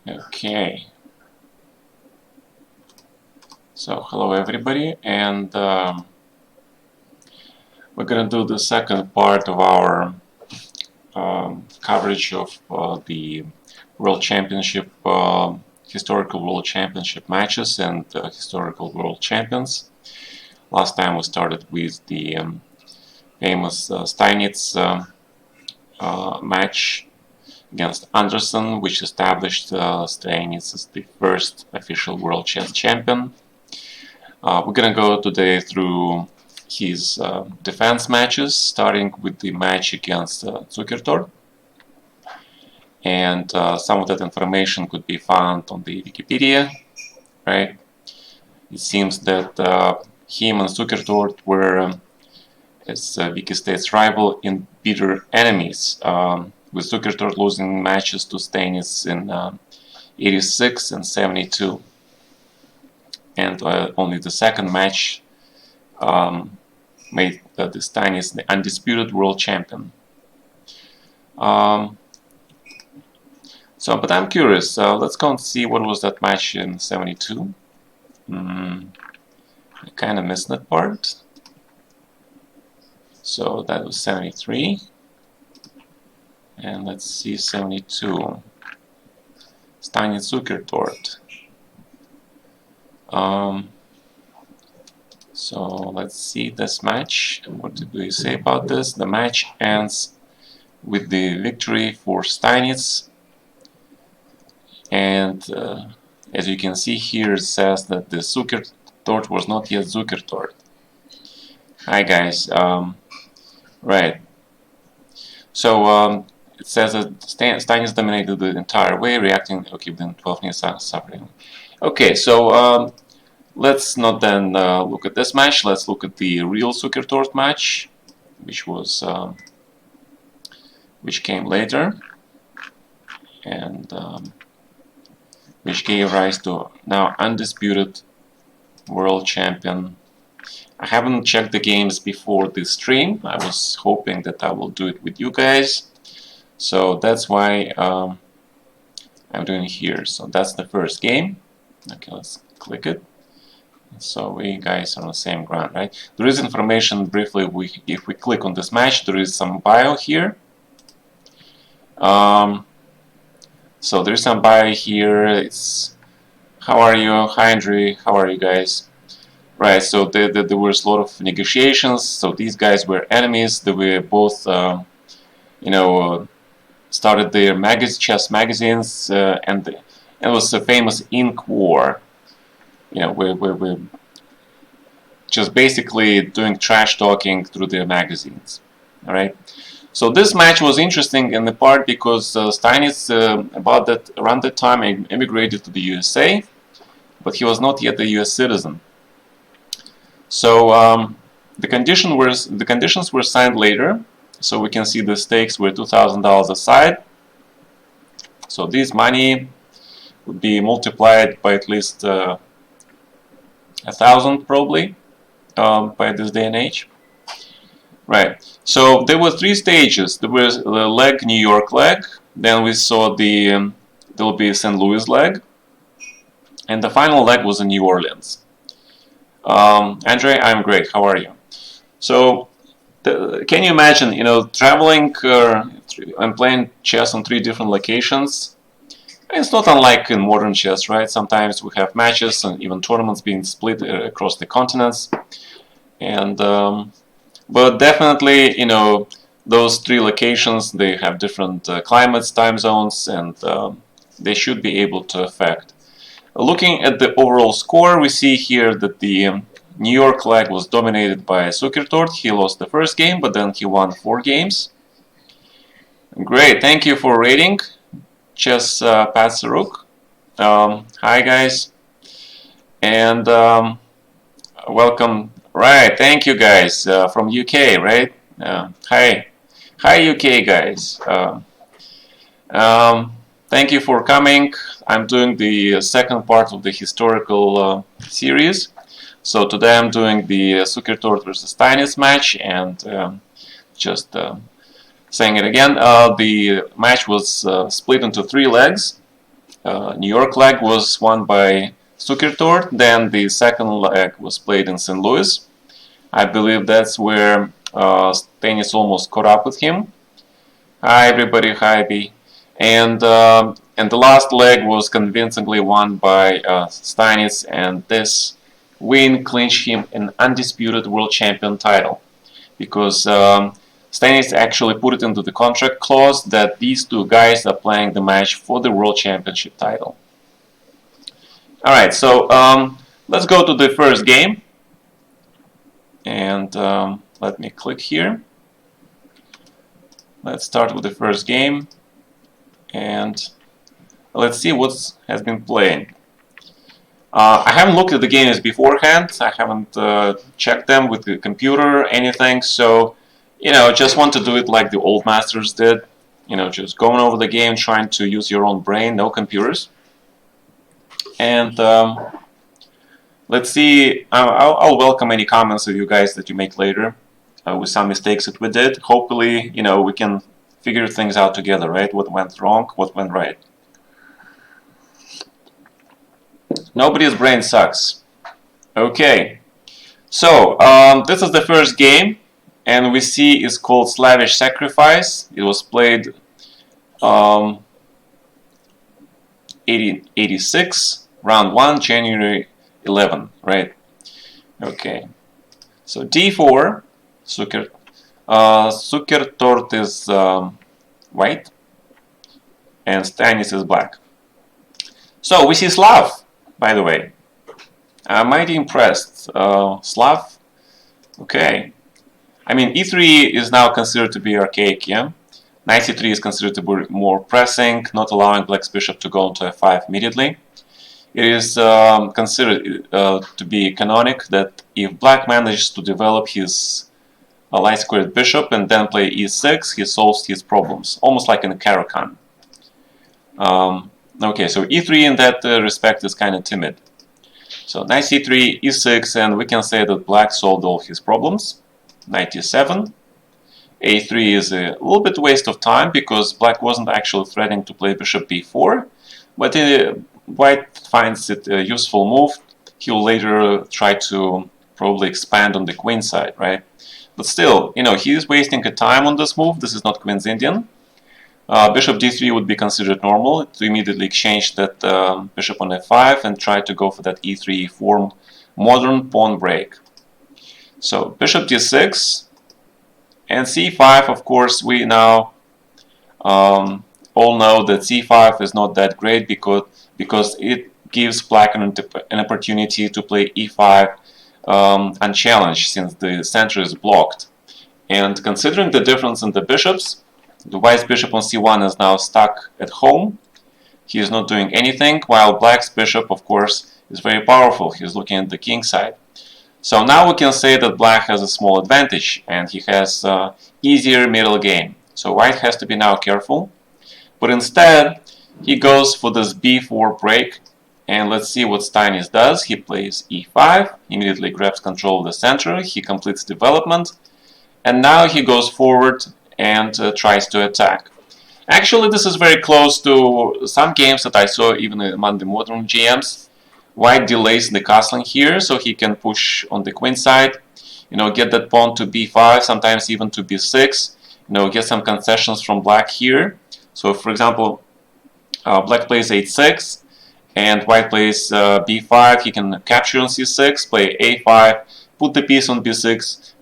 Okay. So hello everybody, and we're gonna do the second part of our coverage of the World Championship, historical World Championship matches and historical World Champions. Last time we started with the famous Steinitz match against Anderson, which established Steinitz as the first official World Chess Champion. We're gonna go today through his defense matches, starting with the match against Zukertort. And some of that information could be found on the Wikipedia, right? It seems that him and Zukertort were, as Wiki states, rival and bitter enemies, with Zukertort losing matches to Steinitz in 86 and 72. And only the second match made the Steinitz the undisputed world champion. But I'm curious. Let's go and see what was that match in 72. I kind of missed that part. So that was 73. And let's see 72. Steinitz Zukertort. So let's see this match. What do you say about this? The match ends with the victory for Steinitz. And as you can see here, it says that the Zukertort was not yet Zukertort. Hi guys. Right. So it says that Steinitz dominated the entire way, reacting. Okay, within 12 minutes suffering. Okay, so let's not then look at this match. Let's look at the real Zukertort match, which was which came later, and which gave rise to now undisputed world champion. I haven't checked the games before this stream. I was hoping that I will do it with you guys, so that's why I'm doing it here. So that's the first game. Okay, let's click it. So we guys are on the same ground, right? There is information briefly. If we click on this match, there is some bio here. So there's some bio here. It's how are you? Hi Andre, how are you guys? Right. So there was a lot of negotiations. So these guys were enemies. They were both, started their chess magazines, and it was a famous ink war. We're just basically doing trash talking through their magazines. All right. So this match was interesting in the part because Steinitz, around that time, immigrated to the USA, but he was not yet a US citizen. So the conditions were signed later. So we can see the stakes were $2,000 a side. So this money would be multiplied by at least 1,000 probably by this day and age. Right. So there were three stages. There was the New York leg. Then we saw there will be St. Louis leg, and the final leg was in New Orleans. Andre, I'm great. How are you? So can you imagine, traveling and playing chess on 3 different locations? It's not unlike in modern chess, right? Sometimes we have matches and even tournaments being split across the continents, and but definitely, those 3 locations, they have different climates, time zones, and they should be able to affect. Looking at the overall score, we see here that the New York leg was dominated by Zukertort. He lost the first game, but then he won 4 games. Great, thank you for rating, Chess Pat Saruk. Hi guys, and welcome. Right, thank you guys from UK, right? Hi UK guys. Thank you for coming. I'm doing the second part of the historical series. So today I'm doing the Zukertort versus Steinitz match, and just saying it again, the match was split into 3 legs, New York leg was won by Zukertort. Then the second leg was played in St. Louis. I believe that's where Steinitz almost caught up with him. Hi everybody, hi B. And the last leg was convincingly won by Steinitz, and this win clinched him an undisputed world champion title, because Steinitz actually put it into the contract clause that these two guys are playing the match for the world championship title. Alright, so let's go to the first game, and let me click here. Let's start with the first game, and let's see what has been playing. I haven't looked at the games beforehand. I haven't checked them with the computer or anything, so just want to do it like the old masters did. Just going over the game, trying to use your own brain, no computers. And let's see. I'll welcome any comments of you guys that you make later with some mistakes that we did. Hopefully, we can figure things out together, right? What went wrong, what went right. Nobody's brain sucks. Okay, so this is the first game, and we see it's called Slavish Sacrifice. It was played 86, round 1, January 11, right? Okay, so d4, Zukertort is white, and Steinitz is black. So we see Slav, by the way. I'm mighty impressed. Slav, okay. I mean, e3 is now considered to be archaic, yeah? Knight c3 is considered to be more pressing, not allowing black's bishop to go into f5 immediately. It is considered to be canonic that if black manages to develop his light squared bishop and then play e6, he solves his problems, almost like in a Caro-Kann. Okay, so e3 in that respect is kind of timid. So knight c3, e6, and we can say that black solved all his problems. Knight e7. a3 is a little bit waste of time because black wasn't actually threatening to play bishop b4, but white finds it a useful move. He'll later try to probably expand on the queen side, right? But still, he's wasting a time on this move. This is not Queen's Indian. Bishop d3 would be considered normal to immediately exchange that bishop on f5 and try to go for that e3 e4 modern pawn break. So bishop d6 and c5. Of course, we now all know that c5 is not that great because it gives black an opportunity to play e5 unchallenged, since the center is blocked. And considering the difference in the bishops, the white's bishop on c1 is now stuck at home. He is not doing anything, while black's bishop, of course, is very powerful. He's looking at the king side. So now we can say that black has a small advantage, and he has easier middle game. So white has to be now careful. But instead, he goes for this b4 break, and let's see what Steinitz does. He plays e5, immediately grabs control of the center, he completes development, and now he goes forward and tries to attack. Actually, this is very close to some games that I saw even among the modern GMs. White delays the castling here so he can push on the queen side, get that pawn to b5, sometimes even to b6, get some concessions from black here. So for example, black plays h6 and white plays b5, he can capture on c6, play a5, put the piece on b6,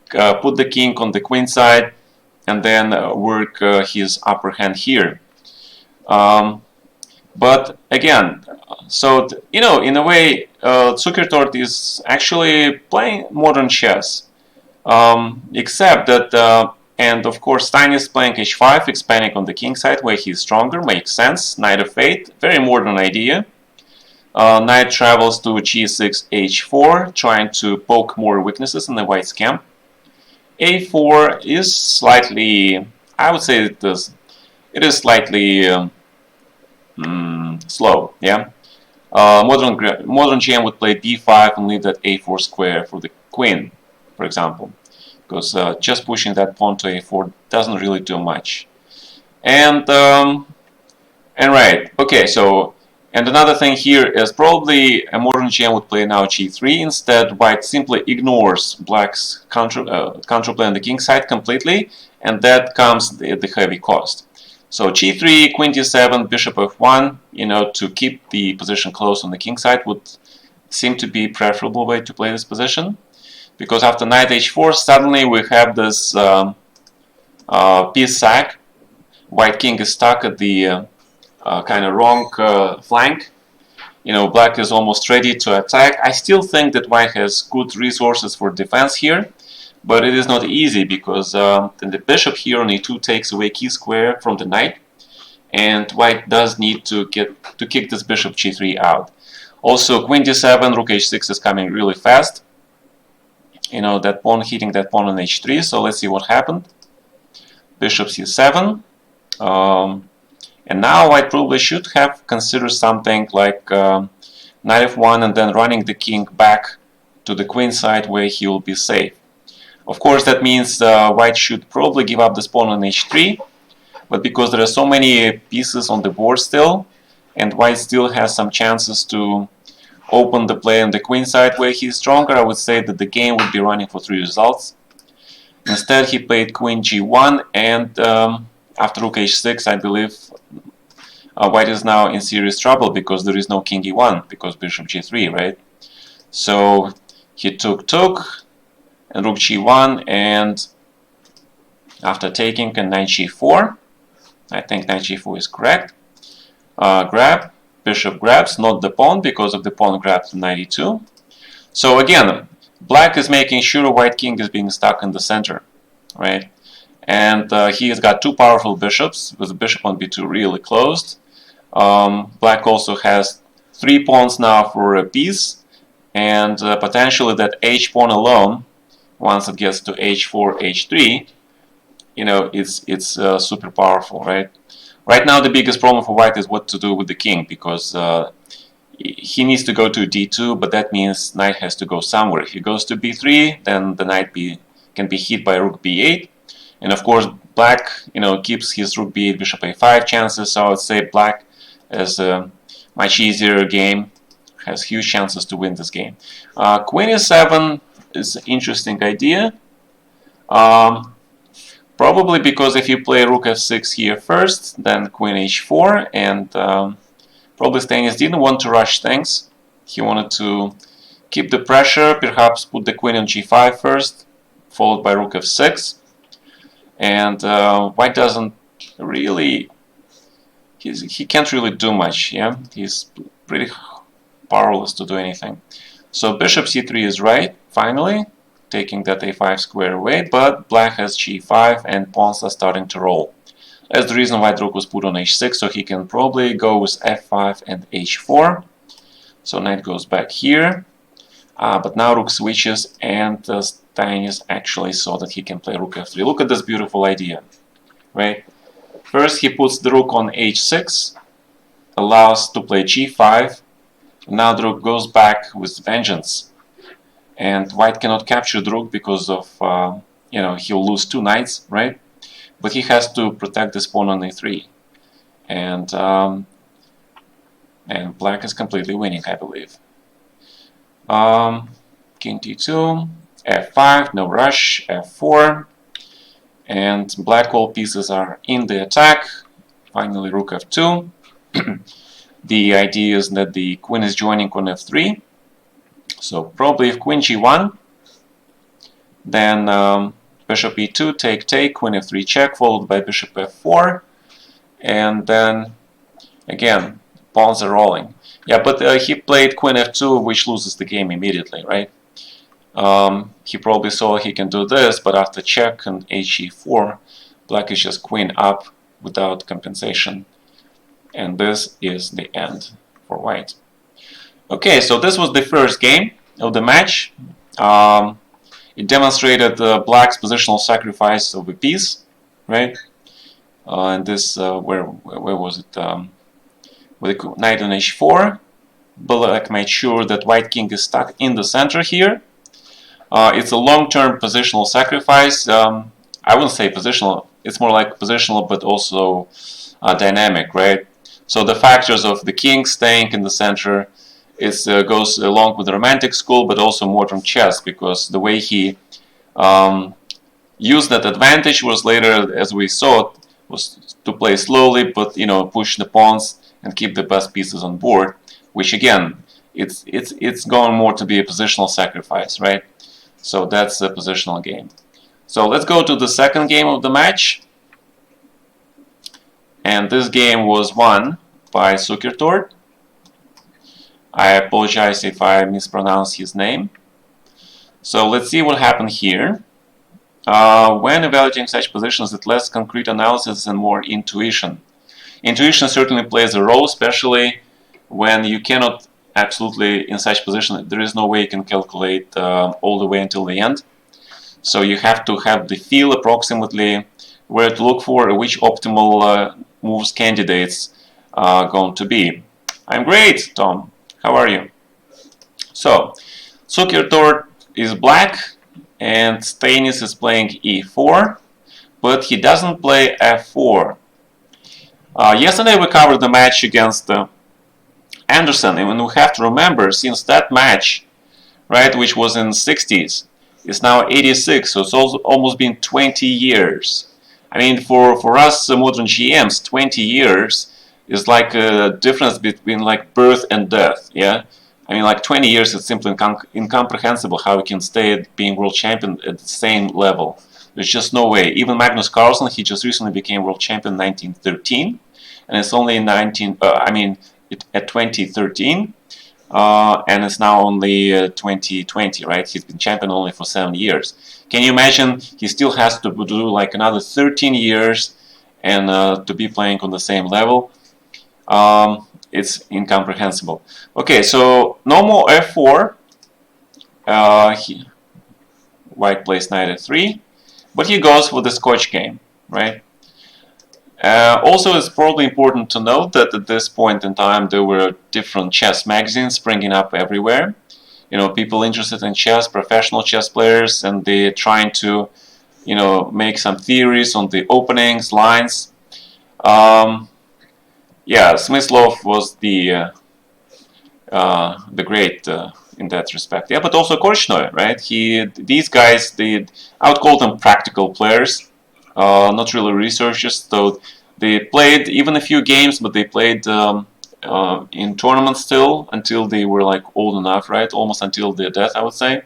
put the king on the queen side, and then work his upper hand here. But again, so in a way, Zukertort is actually playing modern chess, except that, and of course, Steinitz playing h5, expanding on the king side where he's stronger, makes sense. Knight of 8, very modern idea. Knight travels to g6, h4, trying to poke more weaknesses in the white's camp. a4 is slightly, I would say it is slightly slow, yeah. Modern GM would play b5 and leave that a4 square for the queen, for example, because just pushing that pawn to a4 doesn't really do much. And right, okay, so And another thing here is probably a modern GM would play now g3. Instead, white simply ignores black's counterplay on the king side completely, and that comes at the heavy cost. So g3, queen d7, bishop f1, to keep the position close on the king side would seem to be preferable way to play this position. Because after knight h4, suddenly we have this piece sack. White king is stuck at the kind of wrong flank. Black is almost ready to attack. I still think that white has good resources for defense here, but it is not easy because then the bishop here on e2 takes away key square from the knight, and white does need to kick this bishop g3 out. Also, queen d7, rook h6 is coming really fast. That pawn hitting that pawn on h3. So let's see what happened. Bishop c7. And now I probably should have considered something like knight f1 and then running the king back to the queen side where he will be safe. Of course, that means white should probably give up this pawn on h3, but because there are so many pieces on the board still, and white still has some chances to open the play on the queen side where he's stronger, I would say that the game would be running for 3 results. Instead, he played queen g1, and after rook h6, I believe white is now in serious trouble because there is no king e1, because bishop g3, right? So he took, and rook g1, and after taking and knight g4, I think knight g4 is correct. Grab, bishop grabs, not the pawn, because of the pawn grabs knight e2. So again, black is making sure white king is being stuck in the center, right? And he has got 2 powerful bishops, with the bishop on b2 really closed. Black also has 3 pawns now for a piece, and potentially that h pawn alone, once it gets to h4, h3, it's super powerful, right? Right now the biggest problem for white is what to do with the king, because he needs to go to d2, but that means knight has to go somewhere. If he goes to b3, then the knight can be hit by rook b8, and of course black keeps his rook b8, bishop a5 chances. So I would say black has a much easier game, has huge chances to win this game. Queen e7 is an interesting idea. Probably because if you play rook f6 here first, then queen h4, and probably Steinitz didn't want to rush things. He wanted to keep the pressure, perhaps put the queen on g5 first, followed by rook f6. And white doesn't really, he can't really do much, yeah? He's pretty powerless to do anything. So bishop c3 is right, finally, taking that a5 square away, but black has g5 and pawns are starting to roll. That's the reason why rook was put on h6, so he can probably go with f5 and h4. So knight goes back here, but now rook switches, and Steinitz actually saw that he can play rook f3. Look at this beautiful idea, right? First he puts the rook on h6, allows to play g5, now the rook goes back with vengeance. And white cannot capture the rook because of, he'll lose 2 knights, right? But he has to protect this pawn on a3. And black is completely winning, I believe. King d2, f5, no rush, f4. And black all pieces are in the attack. Finally, rook f2. The idea is that the queen is joining on f3. So probably if queen g1, then bishop e2, take, queen f3 check, followed by bishop f4, and then again pawns are rolling. Yeah, but he played queen f2, which loses the game immediately, right? He probably saw he can do this, but after check and h4, black is just queen up without compensation, and this is the end for white. Okay, so this was the first game of the match. It demonstrated black's positional sacrifice of a piece, right? And this, where was it? With the knight on h4, black made sure that white king is stuck in the center here. It's a long-term positional sacrifice. I wouldn't say positional. It's more like positional, but also dynamic, right? So the factors of the king staying in the center goes along with the Romantic school, but also modern chess, because the way he used that advantage was later, as we saw, was to play slowly, but push the pawns and keep the best pieces on board. Which again, it's going more to be a positional sacrifice, right? So that's a positional game. So let's go to the second game of the match. And this game was won by Sukirtort. I apologize if I mispronounce his name. So let's see what happened here. When evaluating such positions, it's less concrete analysis and more intuition. Intuition certainly plays a role, especially when you cannot absolutely, in such position, there is no way you can calculate all the way until the end. So you have to have the feel approximately where to look for, which optimal moves candidates are going to be. I'm great, Tom. How are you? So, Sukirtort is black, and Steinitz is playing e4, but he doesn't play f4. Yesterday we covered the match against Anderson, and we have to remember, since that match, right, which was in the 60s, is now 86, so it's also almost been 20 years. I mean, for us modern GMs, 20 years is like a difference between like birth and death, yeah? I mean, like 20 years, it's simply incomprehensible how you can stay at being world champion at the same level. There's just no way. Even Magnus Carlsen, he just recently became world champion in 1913, and it's only in at 2013, and it's now only 2020, right? He's been champion only for 7 years. Can you imagine? He still has to do like another 13 years and to be playing on the same level. It's incomprehensible. Okay, so no more f4. White plays knight f3, but he goes for the Scotch game, right? Also, it's probably important to note that at this point in time there were different chess magazines springing up everywhere. People interested in chess, professional chess players, and they're trying to, make some theories on the openings, lines. Yeah, Smyslov was the great in that respect. Yeah, but also Korchnoi, right? These guys, I would call them practical players, not really researchers. So they played even a few games, but they played in tournaments still until they were like old enough, right? Almost until their death, I would say.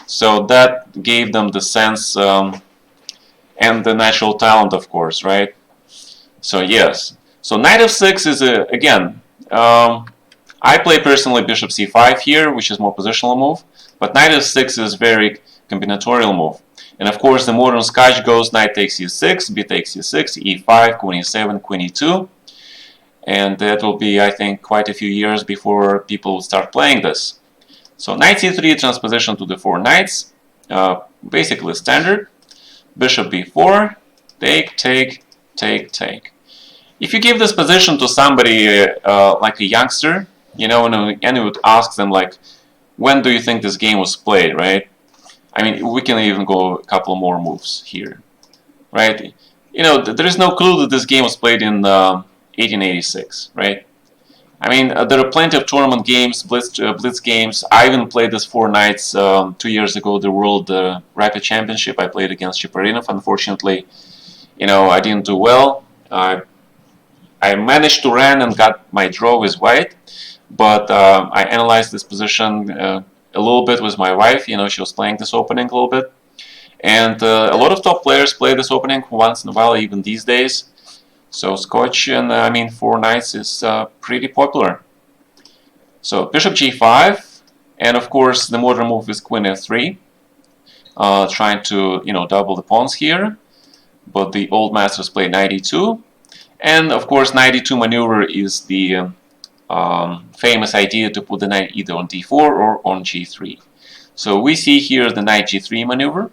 So that gave them the sense and the natural talent, of course, right? So yes. So knight f6 is again. I play personally bishop c5 here, which is more positional move, but knight f6 is very combinatorial move. And of course, the modern Scotch goes knight takes e6, b takes e6, e5, queen e7, queen e2, and that will be, I think, quite a few years before people will start playing this. So knight c3 transposition to the 4 knights, basically standard. Bishop b4, take, take, take, take. If you give this position to somebody like a youngster, and you would ask them like, when do you think this game was played, right? I mean, we can even go a couple more moves here, right? There is no clue that this game was played in 1886, right? I mean, there are plenty of tournament games, Blitz games. I even played this 4 nights 2 years ago, the World Rapid Championship. I played against Chuparinov. Unfortunately, I didn't do well. I managed to run and got my draw with white, but I analyzed this position a little bit with my wife. She was playing this opening a little bit, and a lot of top players play this opening once in a while, even these days. So Scotch and 4 knights is pretty popular. So bishop g5, and of course the modern move is queen f3, trying to double the pawns here, but the old masters play knight e2. And of course, knight e2 maneuver is the famous idea to put the knight either on d4 or on g3. So we see here the knight g3 maneuver.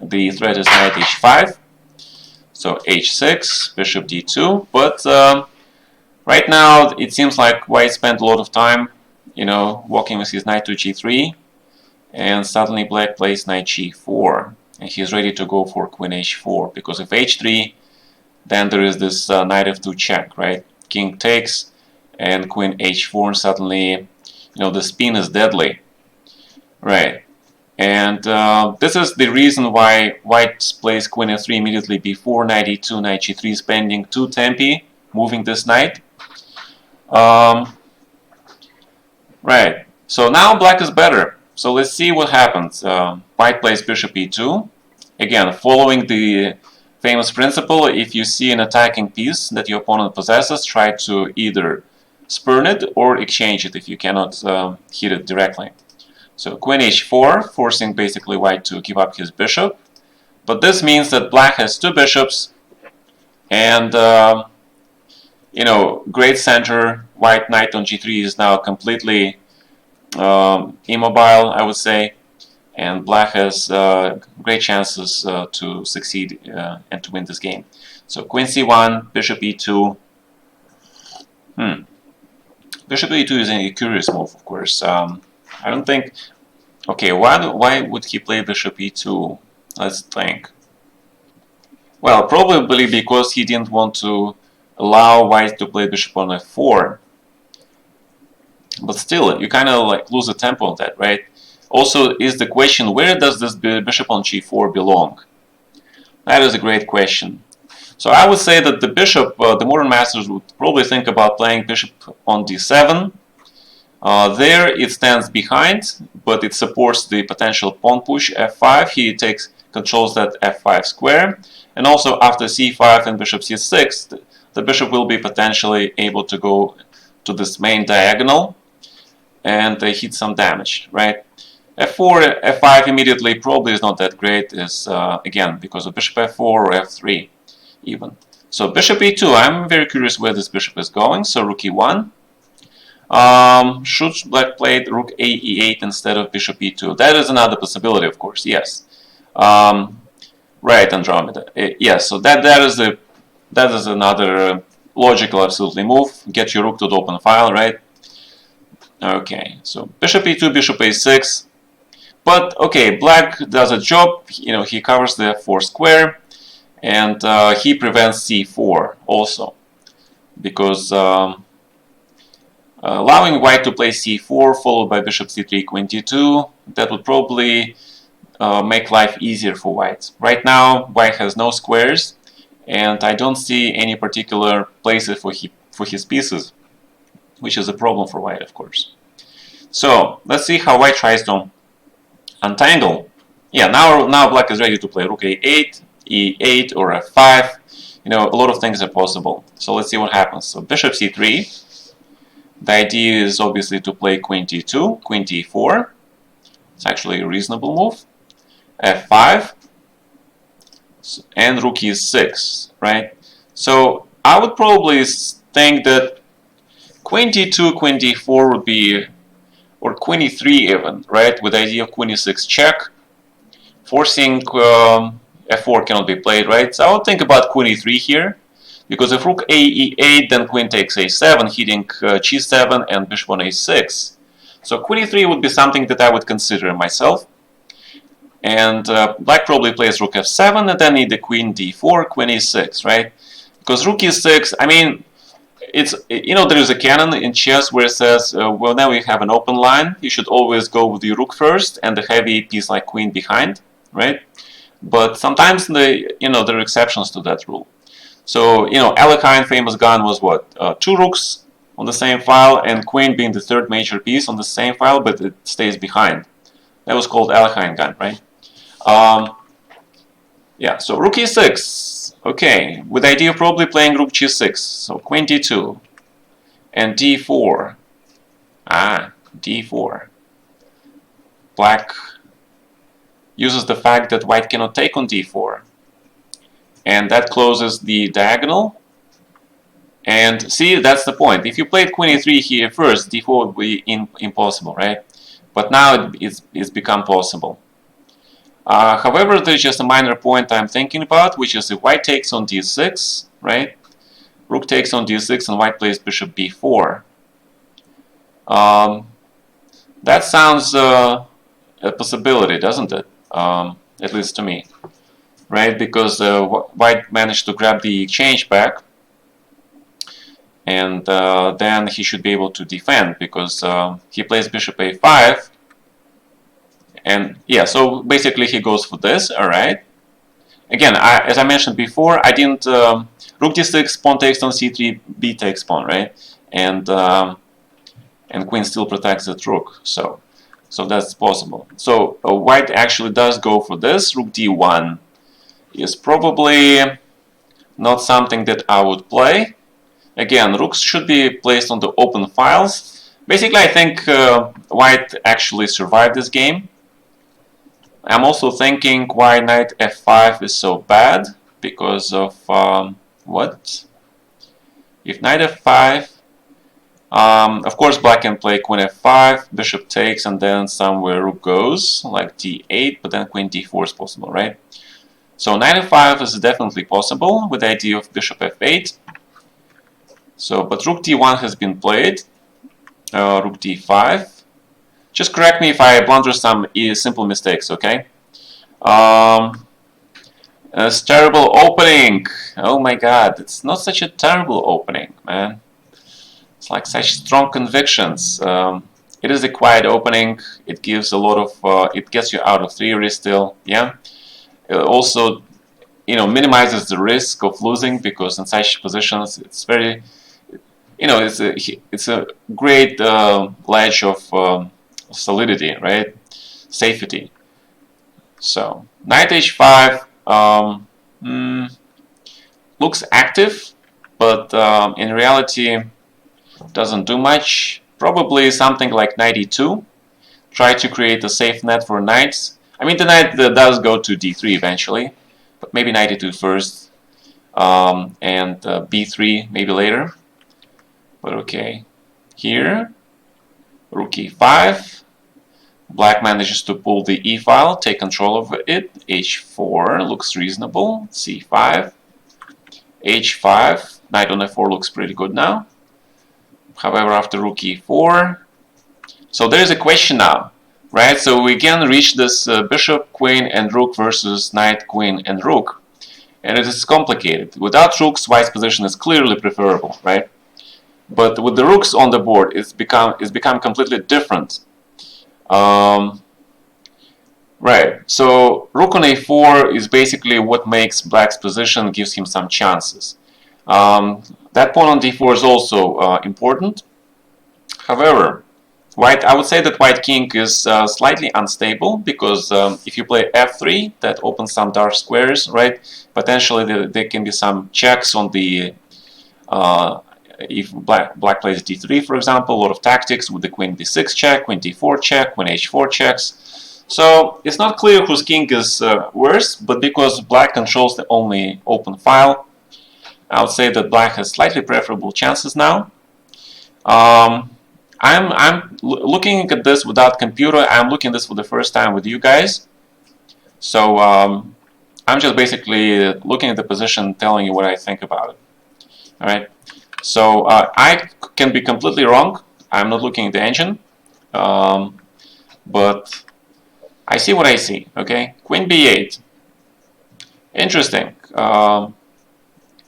The threat is knight h5. So h6, bishop d2. But right now, it seems like white spent a lot of time, walking with his knight to g3. And suddenly black plays knight g4. And he's ready to go for queen h4. Because if h3, then there is this knight f2 check, right? king takes, and queen h4, and suddenly, you know, the spin is deadly, right? And this is the reason why white plays queen f3 immediately before knight e2, knight g3, spending 2 tempi, moving this knight. Right, so now black is better. So let's see what happens. White plays bishop e2. Again, following the famous principle, if you see an attacking piece that your opponent possesses, try to either spurn it or exchange it if you cannot hit it directly. So queen h4, forcing basically white to give up his bishop. But this means that black has 2 bishops, and you know, great center. White knight on g3 is now completely immobile, I would say, and black has great chances to succeed and to win this game. So queen c1, bishop e2. Bishop e2 is a curious move, of course. I don't think. Okay, why would he play bishop e2? Let's think. Well, probably because he didn't want to allow white to play bishop on f4. But still, you kind of like lose the tempo on that, right? Also, is the question, where does this bishop on g4 belong? That is a great question. So I would say that the bishop, the modern masters would probably think about playing bishop on d7. There it stands behind, but it supports the potential pawn push f5. He controls that f5 square. And also after c5 and bishop c6, the bishop will be potentially able to go to this main diagonal and hit some damage, right? f4, f5 immediately probably is not that great, is again because of bishop f4 or f3 even. So bishop e2, I'm very curious where this bishop is going. So rook e1. Should black play rook a e8 instead of bishop e2? That is another possibility, of course. Yes. Right, Andromeda. Yes. So that is another logical, absolutely move. Get your rook to the open file, right? Okay. So bishop e2, bishop a6. But okay, black does a job. You know, he covers the f4 square, and he prevents c4 also, because allowing white to play c4 followed by bishop c3, queen d2, that would probably make life easier for white. Right now, white has no squares, and I don't see any particular places for his pieces, which is a problem for white, of course. So let's see how white tries to untangle. Yeah, now black is ready to play rook a8, e8, or f5. You know, a lot of things are possible. So let's see what happens. So bishop c3. The idea is obviously to play queen d2, queen d4. It's actually a reasonable move. f5 and rook e6, right? So I would probably think that queen d2, queen d4 would be, or queen e3 even, right? With the idea of queen e6 check, forcing f4 cannot be played, right? So I would think about queen e3 here, because if rook a e8, then queen takes a7, hitting g7 and bishop on a6. So queen e3 would be something that I would consider myself. And black probably plays rook f7 and then either queen d4, queen e6, right? Because rook e6, I mean, it's, you know, there is a canon in chess where it says, well, now you have an open line, you should always go with the rook first and the heavy piece like queen behind, right? But sometimes there are exceptions to that rule. So, you know, Alekhine famous gun was what? 2 rooks on the same file and queen being the third major piece on the same file, but it stays behind. That was called Alekhine gun, right? Yeah, so rook e6. Okay, with the idea of probably playing rook g6. So queen d2 and d4. D4. Black uses the fact that white cannot take on d4. And that closes the diagonal. And see, that's the point. If you played queen e3 here first, d4 would be impossible, right? But now it's become possible. However, there's just a minor point I'm thinking about, which is if white takes on d6, right? Rook takes on d6 and white plays bishop b4. That sounds a possibility, doesn't it? At least to me, right? Because white managed to grab the exchange back. and then he should be able to defend because he plays bishop a5, and yeah, so basically he goes for this. All right. Again, as I mentioned before, I didn't rook d6, pawn takes on c3, b takes pawn, right? And queen still protects that rook, so that's possible. So white actually does go for this. Rook d1 is probably not something that I would play. Again, rooks should be placed on the open files. Basically, I think white actually survived this game. I'm also thinking why knight f5 is so bad, because of what? If knight f5, of course black can play queen f5, bishop takes, and then somewhere rook goes, like d8, but then queen d4 is possible, right? So knight f5 is definitely possible with the idea of bishop f8. So, but rook d1 has been played, rook d5. Just correct me if I blunder some simple mistakes, okay? It's terrible opening. Oh my god, it's not such a terrible opening, man. It's like such strong convictions. It is a quiet opening. It gives a lot of, it gets you out of theory still, yeah? It also, you know, minimizes the risk of losing, because in such positions it's very, you know, it's a great ledge of solidity, right? Safety. So knight h5 looks active, but in reality doesn't do much. Probably something like knight e2. Try to create a safe net for knights. I mean, the knight does go to d3 eventually, but maybe knight e2 first, and b3 maybe later. But okay, here rook e5. Black manages to pull the e file, take control of it. h4 looks reasonable. c5, h5. Knight on f4 looks pretty good now. However, after rook e4, so there is a question now, right? So we again reach this bishop, queen, and rook versus knight, queen, and rook, and it is complicated. Without rooks, white's position is clearly preferable, right? But with the rooks on the board, it's become completely different. Right, so rook on a4 is basically what makes black's position, gives him some chances. That pawn on d4 is also important. However, I would say that white king is slightly unstable, because if you play f3, that opens some dark squares, right? Potentially there can be some checks on the if black plays d3, for example, a lot of tactics with the queen d6 check, queen d4 check, queen h4 checks. So it's not clear whose king is worse, but because black controls the only open file, I would say that black has slightly preferable chances now. I'm looking at this without computer. I'm looking at this for the first time with you guys. So I'm just basically looking at the position, telling you what I think about it. All right. So I can be completely wrong. I'm not looking at the engine, but I see what I see. Okay, queen b8. Interesting.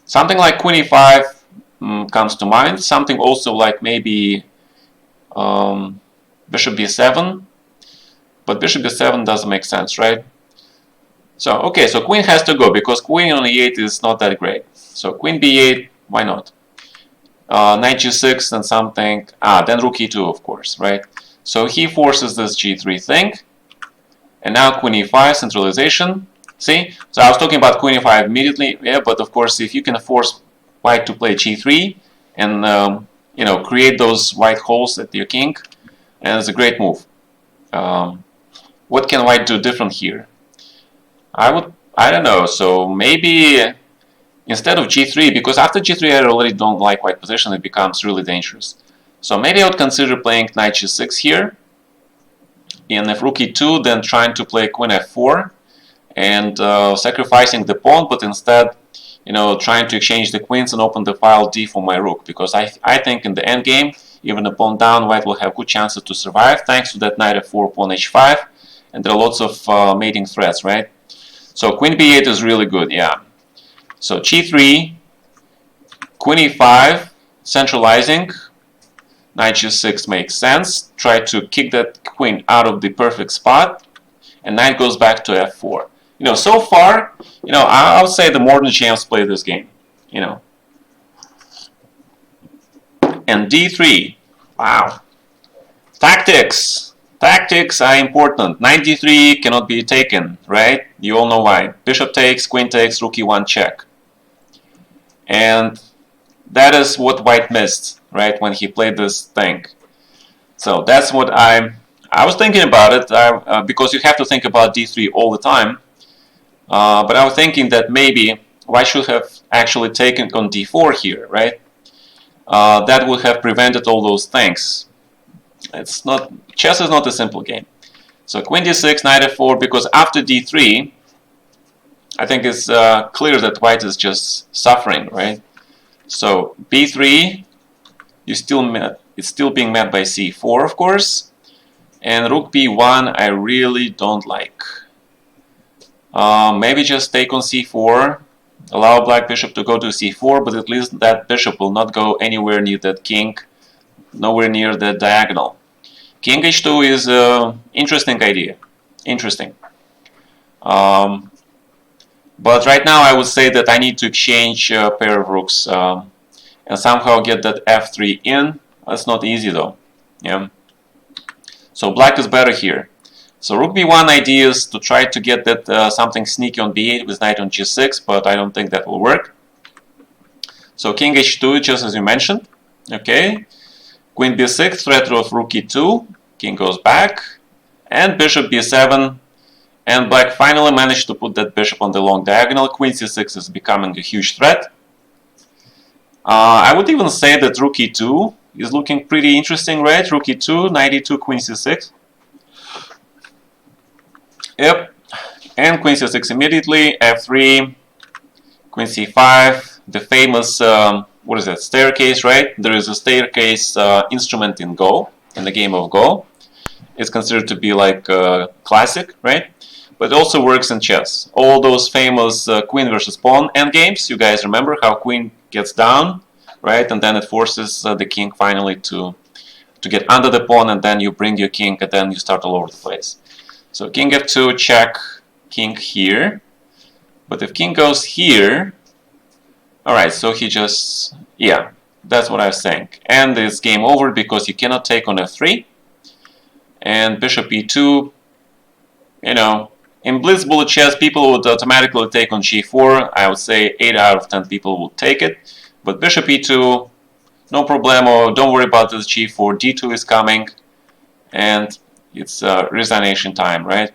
Something like queen e5 comes to mind. Something also like maybe bishop b7, but bishop b7 doesn't make sense, right? So okay, so queen has to go, because queen on e8 is not that great. So queen b8, why not? Knight g6 and something, then rook e2, of course, right? So he forces this g3 thing, and now queen e5, centralization. See, so I was talking about queen e5 immediately, yeah, but of course if you can force white to play g3 and you know, create those white holes at your king, and it's a great move. What can white do different here? I don't know, so maybe instead of g3, because after g3 I already don't like white position, it becomes really dangerous. So maybe I would consider playing knight g6 here, and if rook e2, then trying to play queen f4, and sacrificing the pawn, but instead, you know, trying to exchange the queens and open the file d for my rook, because I think in the end game, even a pawn down, white will have good chances to survive, thanks to that knight f4, pawn h5, and there are lots of mating threats, right? So queen b8 is really good, yeah. So g3, queen e5, centralizing. Knight g6 makes sense. Try to kick that queen out of the perfect spot, and knight goes back to f4. So far, I would say the modern champs play this game. And d3. Wow. Tactics. Tactics are important. Knight d3 cannot be taken, right? You all know why. Bishop takes, queen takes, rook e1 check. And that is what white missed, right, when he played this thing. So that's what I was thinking about it, because you have to think about d3 all the time. But I was thinking that maybe white should have actually taken on d4 here, right? That would have prevented all those things. Chess is not a simple game. So queen d6, knight f4, because after d3, I think it's clear that white is just suffering, right? So b3, it's still being met by c4, of course, and rook b1 I really don't like. Maybe just take on c4, allow black bishop to go to c4, but at least that bishop will not go anywhere near that king, nowhere near the diagonal. King h2 is an interesting idea. Interesting. But right now I would say that I need to exchange a pair of rooks and somehow get that f3 in. That's not easy though. Yeah. So black is better here. So rook b1 idea is to try to get that something sneaky on b8 with knight on g6, but I don't think that will work. So king h2, just as you mentioned. Okay. Queen b6, threat of rook e2, king goes back, and bishop b7, and black finally managed to put that bishop on the long diagonal. Queen c6 is becoming a huge threat. I would even say that rook e2 is looking pretty interesting, right? Rook e2, knight e2, queen c6. Yep, and queen c6 immediately, f3, queen c5, the famous what is that, staircase, right? There is a staircase instrument in Go, in the game of Go. It's considered to be like classic, right? But it also works in chess. All those famous queen versus pawn endgames, you guys remember how queen gets down, right? And then it forces the king finally to get under the pawn, and then you bring your king, and then you start all over the place. So king f2, check, king here. But if king goes here, alright, so he just, yeah, that's what I was saying. And it's game over because you cannot take on f3. And bishop e2, in Blitz bullet chess, people would automatically take on g4. I would say 8 out of 10 people would take it. But bishop e2, no problemo, don't worry about this g4, d2 is coming. And it's resignation time, right?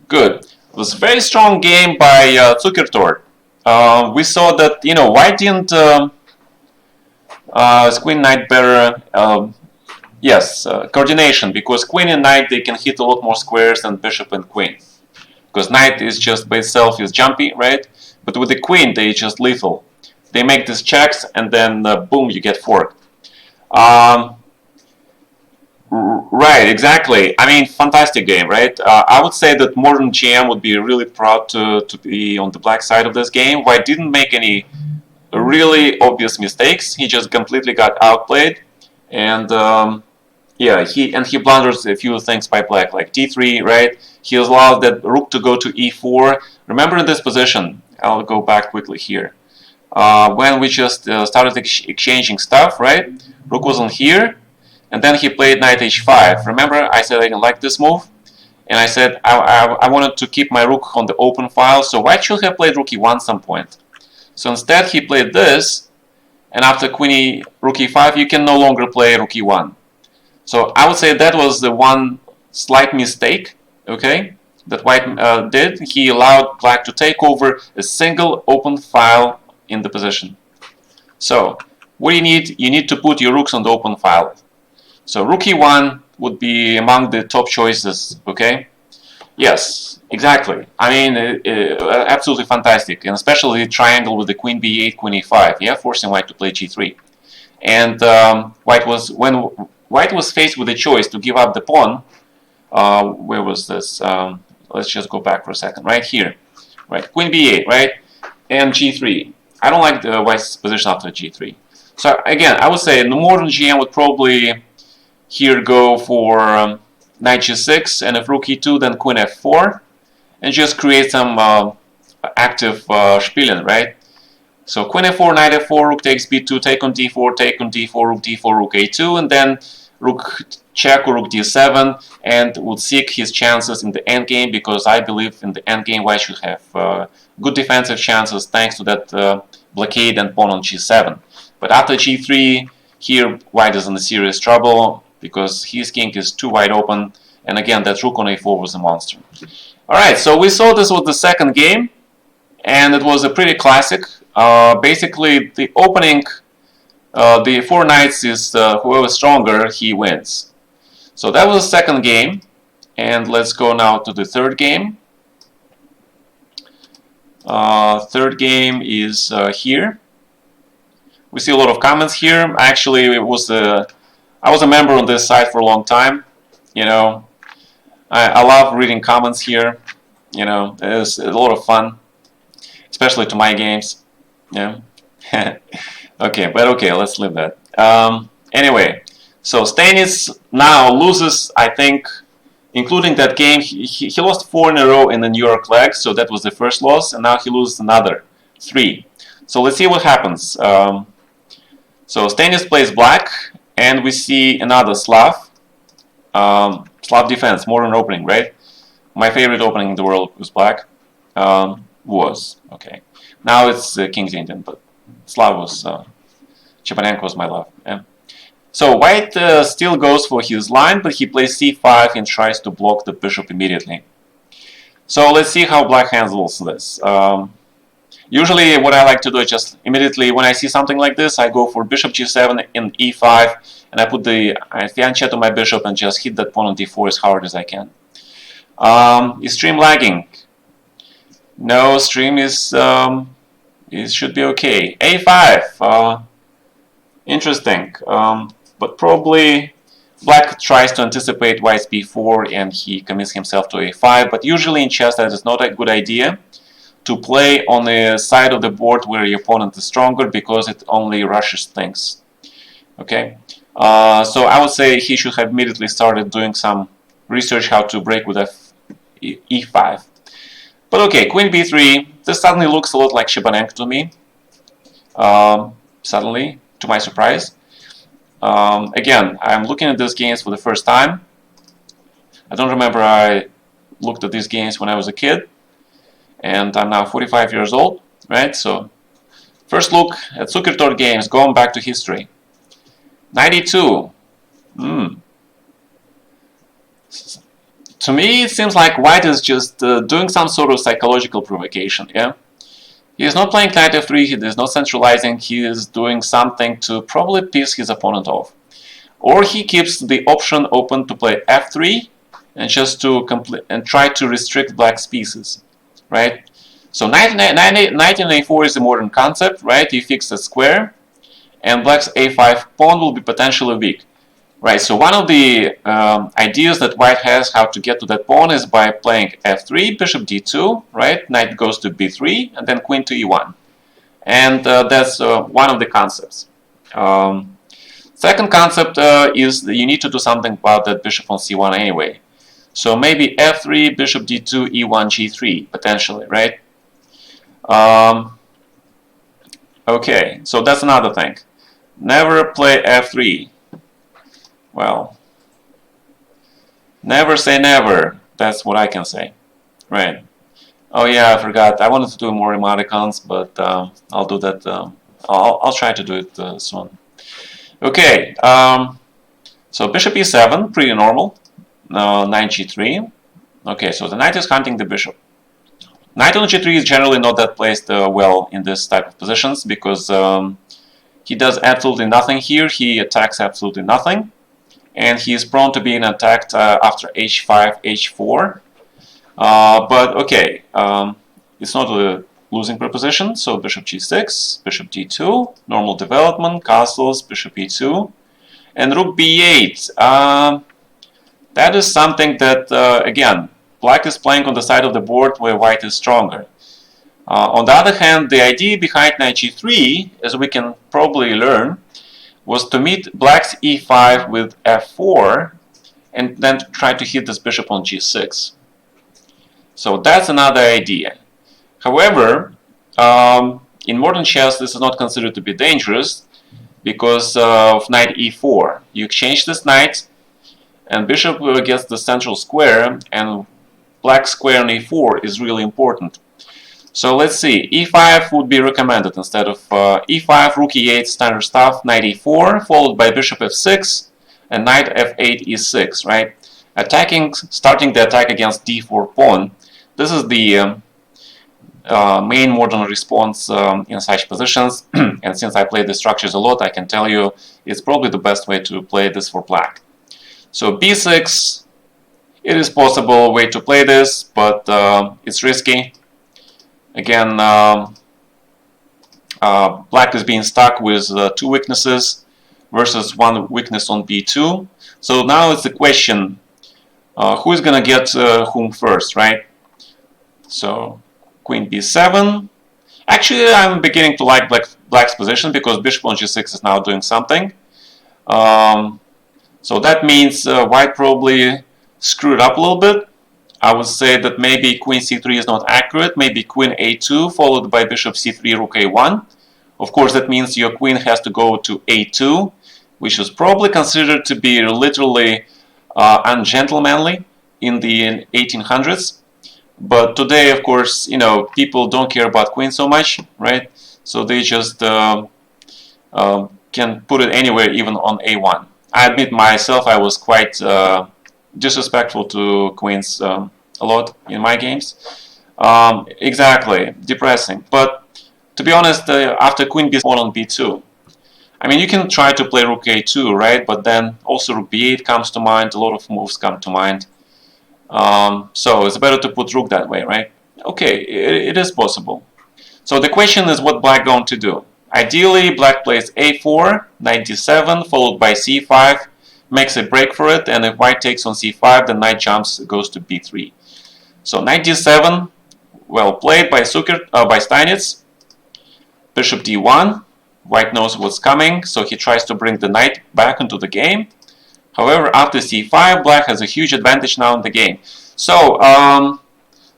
Good. It was a very strong game by Zukertort. We saw that, white didn't queen knight better. Yes, coordination, because queen and knight, they can hit a lot more squares than bishop and queen. Because knight is just by itself is jumpy, right? But with the queen, they just lethal. They make these checks, and then boom, you get forked. Right, exactly. I mean, fantastic game, right? I would say that modern GM would be really proud to be on the black side of this game. White didn't make any really obvious mistakes. He just completely got outplayed, and yeah, he blunders a few things by black, like d3, right? He allowed that rook to go to e4. Remember in this position, I'll go back quickly here. When we just started exchanging stuff, right? Rook was on here. And then he played knight h5. Remember, I said I didn't like this move? And I said I wanted to keep my rook on the open file, so white should have played rook e1 some point. So instead he played this, and after rook e5, you can no longer play rook e1. So I would say that was the one slight mistake, okay, that white did. He allowed black to take over a single open file in the position. So what do you need? You need to put your rooks on the open file. So rook e1 would be among the top choices, okay? Yes, exactly. I mean, absolutely fantastic, and especially the triangle with the queen b8, queen e5, yeah, forcing white to play g3. And when white was faced with a choice to give up the pawn, where was this? Let's just go back for a second, right here, right? Queen b8, right? And g3. I don't like the white's position after g3. So again, I would say the modern GM would probably here go for knight g6, and if rook e2, then queen f4, and just create some active spielen, right? So queen f4, knight f4, rook takes b2, take on d4, take on d4, rook a2, and then rook check or rook d7, and would seek his chances in the endgame, because I believe in the endgame white should have good defensive chances thanks to that blockade and pawn on g7. But after g3, here white is in serious trouble because his king is too wide open, and again that rook on a4 was a monster. Alright, so we saw this was the second game, and it was a pretty classic. Basically, the opening, the four knights is whoever's stronger, he wins. So that was the second game, and let's go now to the third game. Third game is here. We see a lot of comments here. Actually, I was a member on this site for a long time. You know, I love reading comments here. You know, it's a lot of fun, especially to my games. Yeah. Okay, but okay, let's leave that. Anyway, so Steinitz now loses, I think, including that game, he lost 4 in a row in the New York leg, so that was the first loss, and now he loses another 3. So let's see what happens. So Steinitz plays black, and we see another Slav. Slav defense, modern opening, right? My favorite opening in the world was black. Was, okay. Now it's King's Indian, but Slav was, Chepanenko was my love. Yeah. So white still goes for his line, but he plays c5 and tries to block the bishop immediately. So let's see how black handles this. Usually what I like to do is just immediately when I see something like this, I go for bishop g7 and e5, and I put the fianchetto on my bishop and just hit that pawn on d4 as hard as I can. Is stream lagging? No, stream is it should be okay. a5, interesting, but probably black tries to anticipate white's b4 and he commits himself to a5, but usually in chess that is not a good idea to play on the side of the board where your opponent is stronger, because it only rushes things. Okay, so I would say he should have immediately started doing some research how to break with e5. But okay, queen b3, this suddenly looks a lot like Chepanenko to me, suddenly, to my surprise. Again, I'm looking at these games for the first time. I don't remember I looked at these games when I was a kid, and I'm now 45 years old, right? So, first look at Zuckertor games, going back to history. 92. To me, it seems like white is just doing some sort of psychological provocation, yeah? He is not playing knight f3, he is not centralizing, he is doing something to probably piss his opponent off. Or he keeps the option open to play f3 and just to try to restrict black's pieces, right? So knight in a4 is a modern concept, right? You fix a square, and black's a5 pawn will be potentially weak. Right, so one of the ideas that white has how to get to that pawn is by playing f3, bishop d2, right? Knight goes to b3, and then queen to e1. And that's one of the concepts. Second concept is that you need to do something about that bishop on c1 anyway. So maybe f3, bishop d2, e1, g3, potentially, right? Okay, so that's another thing. Never play f3. Well, never say never. That's what I can say. Right. Oh yeah, I forgot. I wanted to do more emoticons, but I'll do that. I'll try to do it soon. Okay. So bishop e7, pretty normal. Knight g3. Okay, so the knight is hunting the bishop. Knight on g3 is generally not that placed well in this type of positions, because he does absolutely nothing here. He attacks absolutely nothing. And he is prone to being attacked after h5, h4. But okay, it's not a losing proposition. So bishop g6, bishop d2, normal development, castles, bishop e2, and rook b8. That is something that, again, black is playing on the side of the board where white is stronger. On the other hand, the idea behind knight g3, as we can probably learn, was to meet black's e5 with f4 and then try to hit this bishop on g6. So that's another idea. However, in modern chess, this is not considered to be dangerous because of knight e4. You exchange this knight, and bishop gets the central square, and black square on e4 is really important. So let's see, e5 would be recommended instead of e5, rook e8, standard stuff, knight e4, followed by bishop f6, and knight f8, e6, right? Starting the attack against d4 pawn. This is the main modern response in such positions, and since I play the structures a lot, I can tell you it's probably the best way to play this for black. So b6, it is possible way to play this, but it's risky. Again, black is being stuck with two weaknesses versus one weakness on b2. So now it's the question, who is going to get whom first, right? So queen b7. Actually, I'm beginning to like black's position because bishop on g6 is now doing something. So that means white probably screwed up a little bit. I would say that maybe queen c3 is not accurate, maybe queen a2 followed by bishop c3, rook a1. Of course, that means your queen has to go to a2, which is probably considered to be literally ungentlemanly in the 1800s. But today, of course, you know, people don't care about queen so much, right? So they just can put it anywhere, even on a1. I admit myself, I was quite disrespectful to queens a lot in my games. Exactly, depressing. But to be honest, after queen b4 on b2, I mean, you can try to play rook a2, right? But then also rook b8 comes to mind, a lot of moves come to mind. So it's better to put rook that way, right? Okay, it is possible. So the question is what black going to do? Ideally, black plays a4, knight d7, followed by c5, makes a break for it, and if white takes on c5, the knight jumps, goes to b3. So knight d7, well played by Steinitz. Bishop d1, white knows what's coming, so he tries to bring the knight back into the game. However, after c5, black has a huge advantage now in the game. So,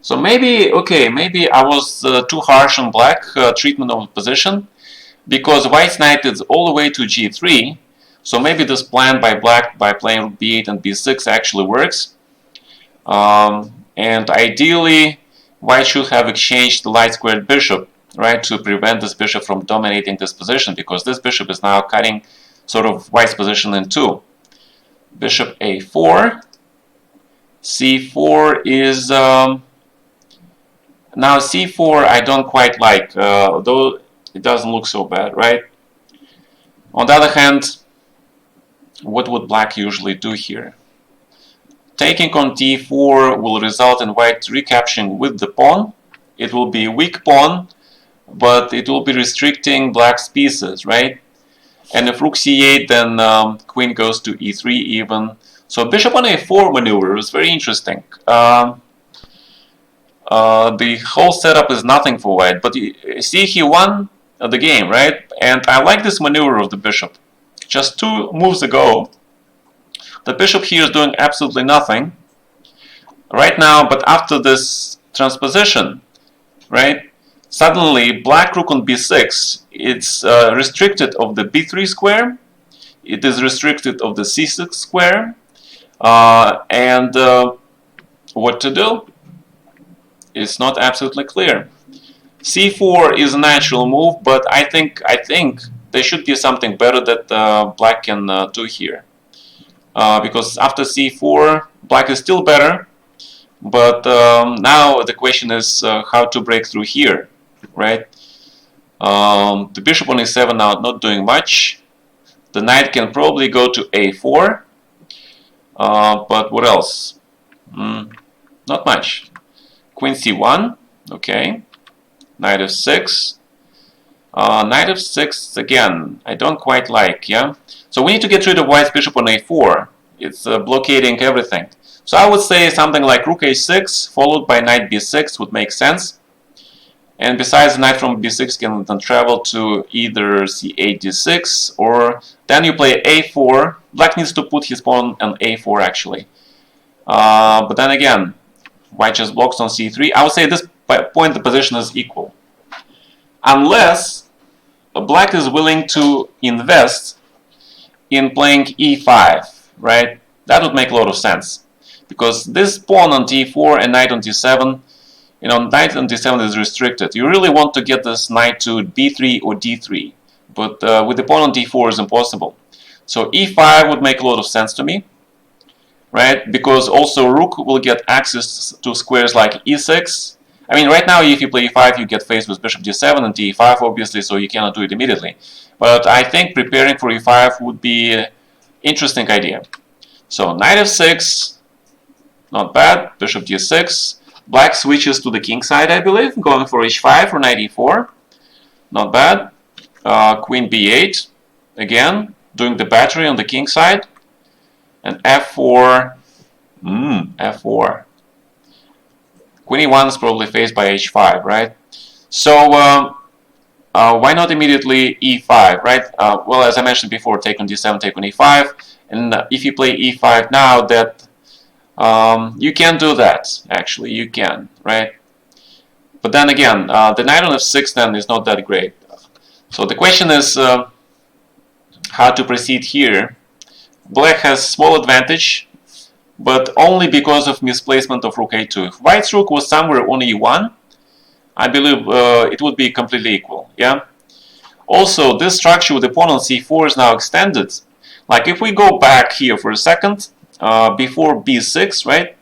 so maybe, okay, maybe I was too harsh on black treatment of the position, because white's knight is all the way to g3. So maybe this plan by black by playing rook b8 and b6 actually works. And ideally, white should have exchanged the light squared bishop, right, to prevent this bishop from dominating this position, because this bishop is now cutting sort of white's position in two. Bishop a4. c4 is... now c4 I don't quite like, though it doesn't look so bad, right? On the other hand, what would black usually do here? Taking on d4 will result in white recapturing with the pawn. It will be a weak pawn, but it will be restricting black's pieces, right? And if rook c8, then queen goes to e3 even. So bishop on a4 maneuver is very interesting. The whole setup is nothing for white, but you see he won the game, right? And I like this maneuver of the bishop. Just two moves ago, the bishop here is doing absolutely nothing right now, but after this transposition, right, suddenly black rook on b6, it's restricted of the b3 square, it is restricted of the c6 square, and what to do? It's not absolutely clear. c4 is a natural move, but I think there should be something better that black can do here. Because after c4, black is still better, but now the question is how to break through here, right? The bishop on e7 now not doing much. The knight can probably go to a4, but what else? Not much. Queen c1, okay. Knight f6. Knight f6 again, I don't quite like, yeah? So we need to get rid of white's bishop on a4. It's blockading everything. So I would say something like rook a6 followed by knight b6 would make sense. And besides, knight from b6 can then travel to either c8, d6, or then you play a4. Black needs to put his pawn on a4 actually. But then again, white just blocks on c3. I would say at this point the position is equal. Unless black is willing to invest in playing e5, right? That would make a lot of sense. Because this pawn on d4 and knight on d7, you know, knight on d7 is restricted. You really want to get this knight to b3 or d3, but with the pawn on d4 is impossible. So e5 would make a lot of sense to me, right? Because also rook will get access to squares like e6. I mean, right now if you play e5, you get faced with bishop d7 and d5, obviously, so you cannot do it immediately. But I think preparing for e5 would be an interesting idea. So knight f6, not bad. Bishop d6. Black switches to the king side, I believe, going for h5 or knight e4. Not bad. Queen b8, again, doing the battery on the king side. And f4. F4. Queen e1 is probably faced by h5, right? So why not immediately e5, right? Well, as I mentioned before, take on d7, take on e5. And if you play e5 now, that you can do that, actually, you can, right? But then again, the knight on f6 then is not that great. So the question is how to proceed here. Black has small advantage, but only because of misplacement of rook a2. If white's rook was somewhere on e1, I believe it would be completely equal, yeah? Also, this structure with the pawn on c4 is now extended. Like if we go back here for a second, before b6, right?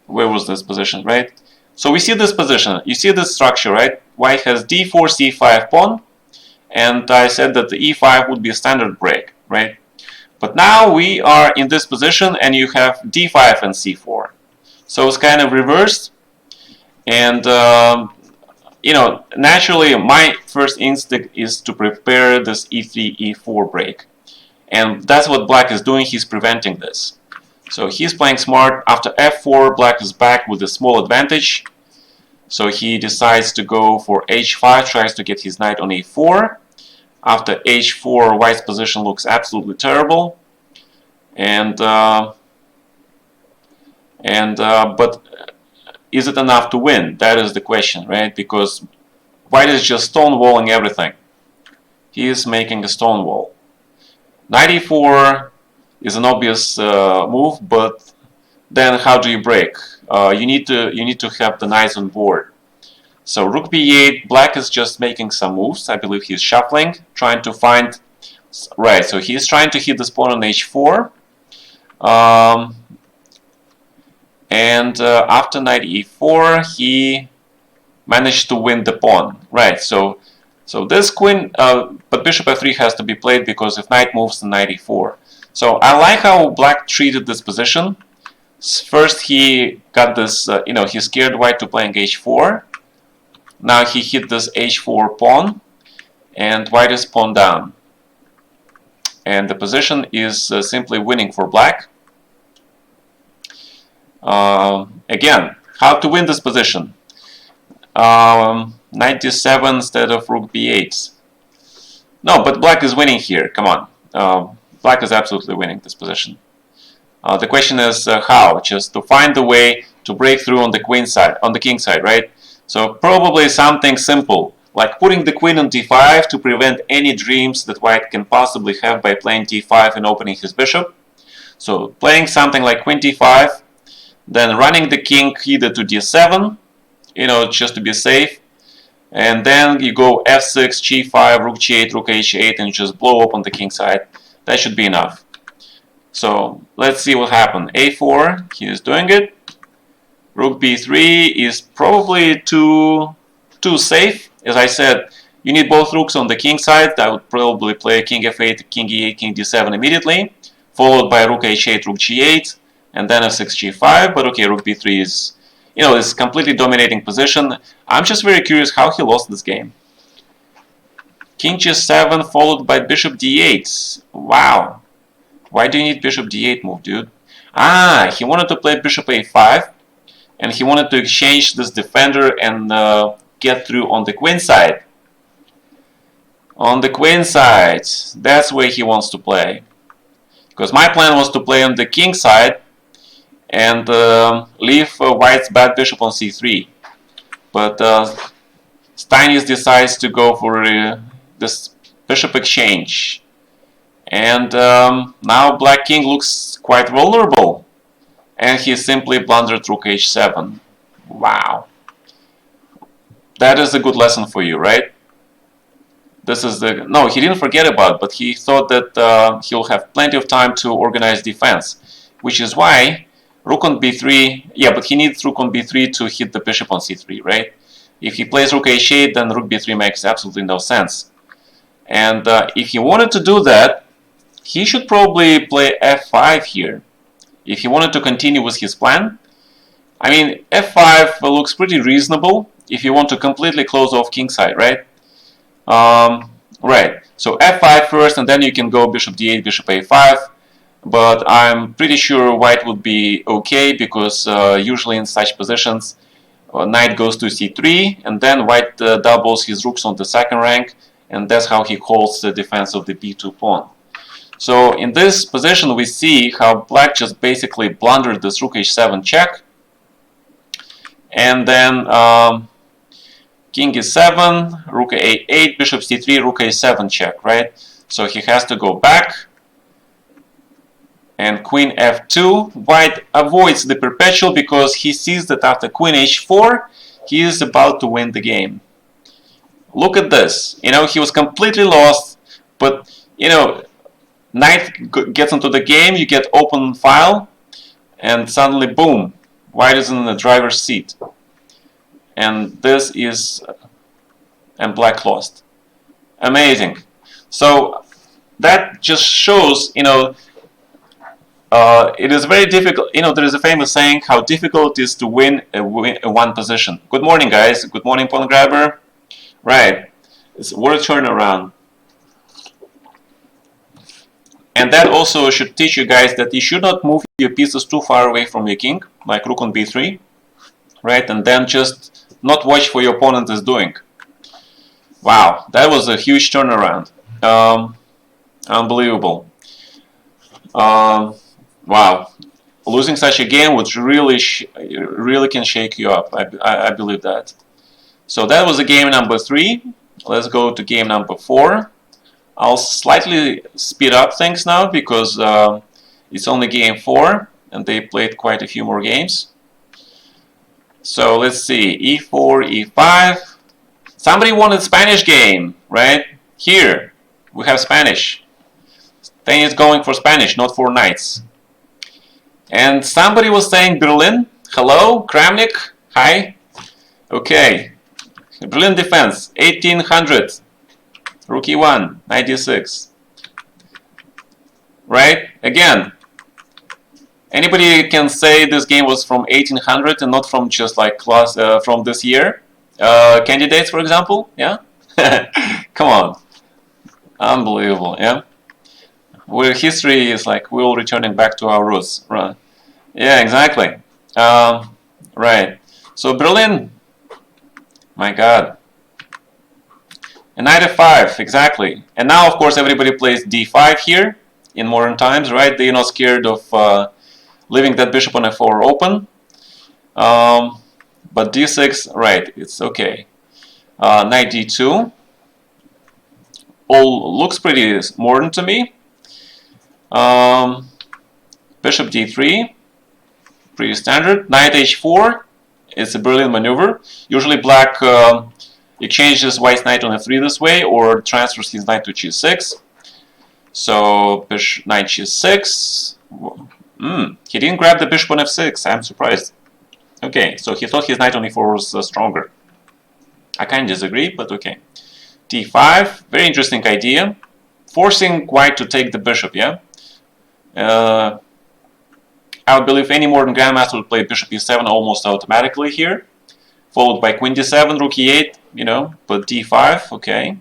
Where was this position, right? So we see this position. You see this structure, right? White has d4, c5 pawn, and I said that the e5 would be a standard break, right? But now we are in this position, and you have d5 and c4. So it's kind of reversed, and you know, naturally, my first instinct is to prepare this e3, e4 break, and that's what Black is doing. He's preventing this. So he's playing smart. After f4, Black is back with a small advantage. So he decides to go for h5, tries to get his knight on a4. After h4, White's position looks absolutely terrible. But is it enough to win? That is the question, right? Because White is just stonewalling everything. He is making a stonewall. Knight e4 is an obvious move, but then how do you break? You need to have the knights on board. So rook b8, Black is just making some moves. I believe he's shuffling, trying to find. Right, so he's trying to hit this pawn on h4. After knight e4, he managed to win the pawn. Right, so this queen, but bishop f3 has to be played because if knight moves, then knight e4. So I like how Black treated this position. First he got this, you know, he scared White to playing h4. Now he hit this h4 pawn, and White is pawn down. And the position is simply winning for Black. Again, how to win this position? Knight d7 instead of rook b8. No, but Black is winning here. Come on. Black is absolutely winning this position. The question is how? Just to find the way to break through on the queen side, on the king side, right? So probably something simple, like putting the queen on d5 to prevent any dreams that White can possibly have by playing d5 and opening his bishop. So playing something like queen d5, then running the king either to d7, you know, just to be safe, and then you go f6, g5, rook g8, rook h8, and just blow up on the king side. That should be enough. So let's see what happened. a4, he is doing it. Rook b3 is probably too safe. As I said, you need both rooks on the king side. I would probably play king f8, king e8, king d7 immediately, followed by rook h8, rook g8, and then f6, g5. But okay, rook b3 is, you know, is completely dominating position. I'm just very curious how he lost this game. King g7 followed by bishop d8. Wow. Why do you need bishop d8 move, dude? Ah, he wanted to play bishop a5, and he wanted to exchange this defender and get through on the queen side. On the queen side, that's where he wants to play. Because my plan was to play on the king side and leave white's bad bishop on c3. But Steinitz decides to go for this bishop exchange. And now black king looks quite vulnerable. And he simply blundered rook h7. Wow. That is a good lesson for you, right? This is the... No, he didn't forget about it, but he thought that he'll have plenty of time to organize defense. Which is why rook on b3... Yeah, but he needs rook on b3 to hit the bishop on c3, right? If he plays rook h8, then rook b3 makes absolutely no sense. And if he wanted to do that, he should probably play f5 here. If he wanted to continue with his plan. I mean, f5 looks pretty reasonable if you want to completely close off kingside, right? Right. So f5 first, and then you can go bishop d8, bishop a5. But I'm pretty sure white would be okay, because usually in such positions, knight goes to c3, and then white doubles his rooks on the second rank, and that's how he holds the defense of the b2 pawn. So in this position we see how black just basically blundered this rook h7 check, and then king e7, rook a8, bishop c3, rook a7 check, right? So he has to go back, and queen f2. White avoids the perpetual because he sees that after queen h4 he is about to win the game. Look at this. You know, he was completely lost, but you know, knight gets into the game, you get open file, and suddenly boom, white is in the driver's seat. And this is... and black lost. Amazing. So that just shows, you know, it is very difficult. You know, there is a famous saying how difficult it is to win a one position. Good morning, guys. Good morning, pawn grabber. Right. It's a word turnaround. And that also should teach you guys that you should not move your pieces too far away from your king, like rook on b3, right? And then just not watch what your opponent is doing. Wow, that was a huge turnaround. Unbelievable. Wow, losing such a game would really can shake you up. I believe that. So that was game number 3. Let's go to game number 4. I'll slightly speed up things now because it's only game 4 and they played quite a few more games. So let's see, e4, e5. Somebody wanted Spanish game, right? Here, we have Spanish. Then it's going for Spanish, not for knights. And somebody was saying Berlin. Hello, Kramnik. Hi. Okay. Berlin defense, 1800. Rook e1, 96. Right? Again, anybody can say this game was from 1800 and not from just like class from this year? Candidates, for example? Yeah? Come on. Unbelievable, yeah? Where history is like we're all returning back to our roots. Right? Yeah, exactly. Right. So Berlin, my God. And knight f5, exactly. And now, of course, everybody plays d5 here in modern times, right? They're not scared of leaving that bishop on f4 open. But d6, right, it's okay. Knight d2. All looks pretty modern to me. Bishop d3, pretty standard. Knight h4, it's a brilliant maneuver. Usually black exchanges white's knight on f3 this way, or transfers his knight to g6. So knight g6. He didn't grab the bishop on f6. I'm surprised. Okay, so he thought his knight on e4 was stronger. I kind of disagree, but okay. d5, very interesting idea. Forcing white to take the bishop, yeah? I would believe any modern grandmaster would play bishop e7 almost automatically here. Followed by queen d7, rook e8, you know, but d5, okay.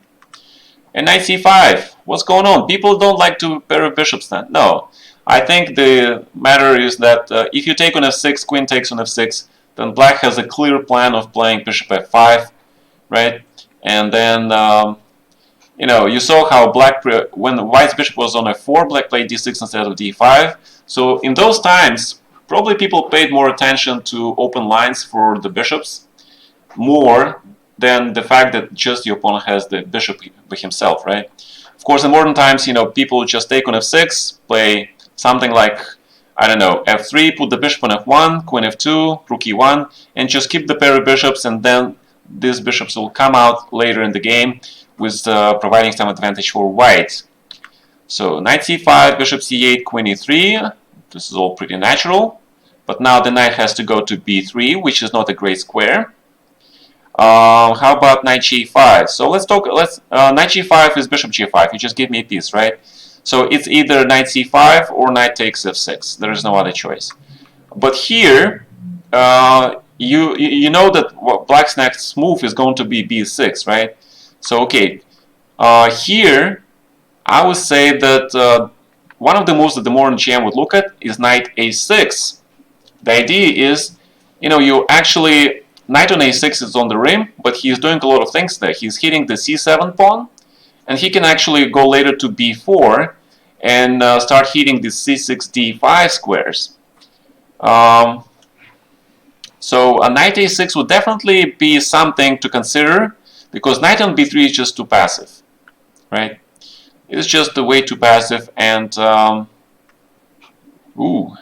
And knight c5, what's going on? People don't like to pair of bishops then. No, I think the matter is that if you take on f6, queen takes on f6, then black has a clear plan of playing bishop f5, right? And then you know, you saw how black, when white's bishop was on f4, black played d6 instead of d5. So in those times, probably people paid more attention to open lines for the bishops, more than the fact that just the opponent has the bishop by himself, right? Of course, in modern times, you know, people just take on f6, play something like, I don't know, f3, put the bishop on f1, queen f2, rook e1, and just keep the pair of bishops, and then these bishops will come out later in the game with providing some advantage for white. So knight c5, bishop c8, queen e3. This is all pretty natural. But now the knight has to go to b3, which is not a great square. How about knight g5? So let's talk. Knight g5 is bishop g5. You just give me a piece, right? So it's either knight c5 or knight takes f6. There is no other choice. But here, you know that black's next move is going to be b6, right? So okay, here I would say that one of the moves that the modern GM would look at is knight a6. The idea is, you know, you actually, knight on a6 is on the rim, but he's doing a lot of things there. He's hitting the c7 pawn, and he can actually go later to b4 and start hitting the c6 d5 squares. So a knight a6 would definitely be something to consider, because knight on b3 is just too passive, right? It's just way too passive, and ooh.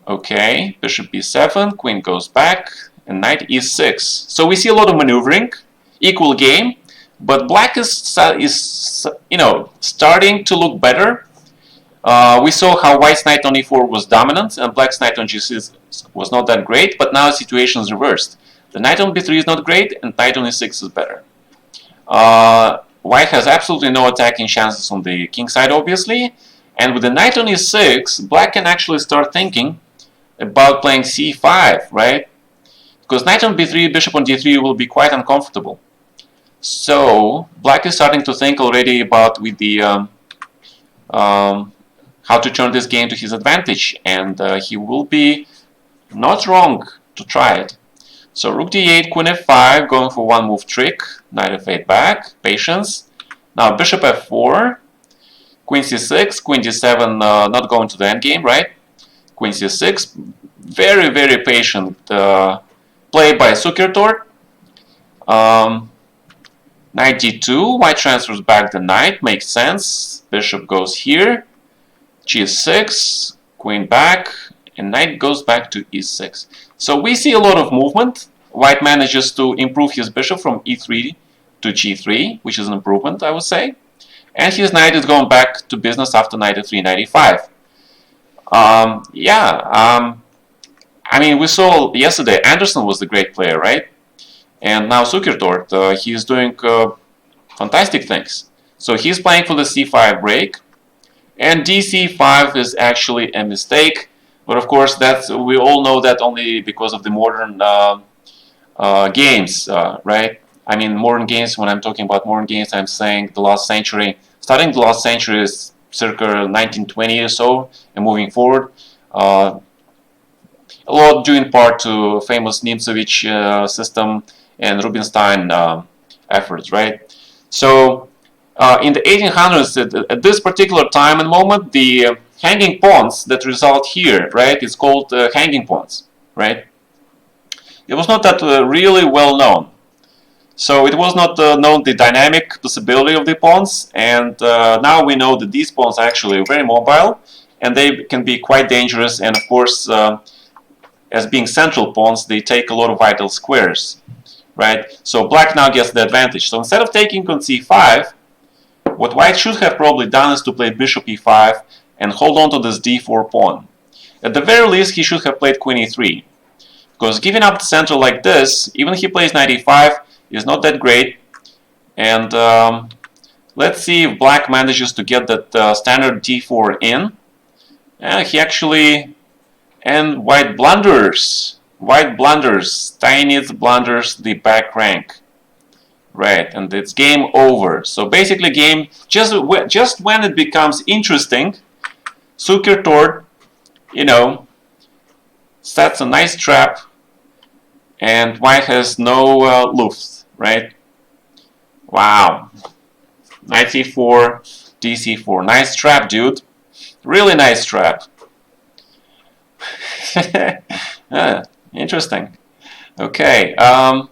Okay, bishop b7, queen goes back, and knight e6. So we see a lot of maneuvering, equal game, but black is you know, starting to look better. We saw how white's knight on e4 was dominant, and black's knight on g6 was not that great, but now the situation is reversed. The knight on b3 is not great, and knight on e6 is better. White has absolutely no attacking chances on the king side, obviously, and with the knight on e6, black can actually start thinking about playing c5, right? Because knight on b3, bishop on d3 will be quite uncomfortable. So black is starting to think already about with the how to turn this game to his advantage, and he will be not wrong to try it. So rook d8, queen f5, going for one move trick, knight f8 back, patience. Now bishop f4, queen c6, queen d7, not going to the endgame, right? Queen c6, very, very patient play by Zukertort. Knight d2, white transfers back the knight, makes sense. Bishop goes here, g6, queen back, and knight goes back to e6. So we see a lot of movement. White manages to improve his bishop from e3 to g3, which is an improvement, I would say. And his knight is going back to business after knight f3, knight e5. I mean, we saw yesterday Anderson was the great player, right? And now Zukertort, he is doing fantastic things. So he's playing for the c5 break, and dc5 is actually a mistake. But of course, that's, we all know that only because of the modern games, right? I mean, modern games, when I'm talking about modern games, I'm saying the last century. Starting the last century is circa 1920 or so, and moving forward. A lot due in part to famous Nimzovich system and Rubinstein efforts, right? So in the 1800s, at this particular time and moment, the hanging pawns that result here, right, is called hanging pawns, right? It was not that really well known. So it was not known the dynamic possibility of the pawns, and now we know that these pawns are actually very mobile, and they can be quite dangerous, and of course, as being central pawns, they take a lot of vital squares, right? So black now gets the advantage. So instead of taking on c5, what white should have probably done is to play bishop e5 and hold on to this d4 pawn. At the very least, he should have played queen e3, because giving up the center like this, even if he plays knight e5, is not that great. And let's see if black manages to get that standard d4 in. He actually, and white blunders. White blunders. Steinitz blunders the back rank. Right, and it's game over. So basically game, just when it becomes interesting, Zukertort, you know, sets a nice trap, and white has no Luft, right? Wow. Knight c4, dc4. Nice trap, dude. Really nice trap. Interesting. Okay,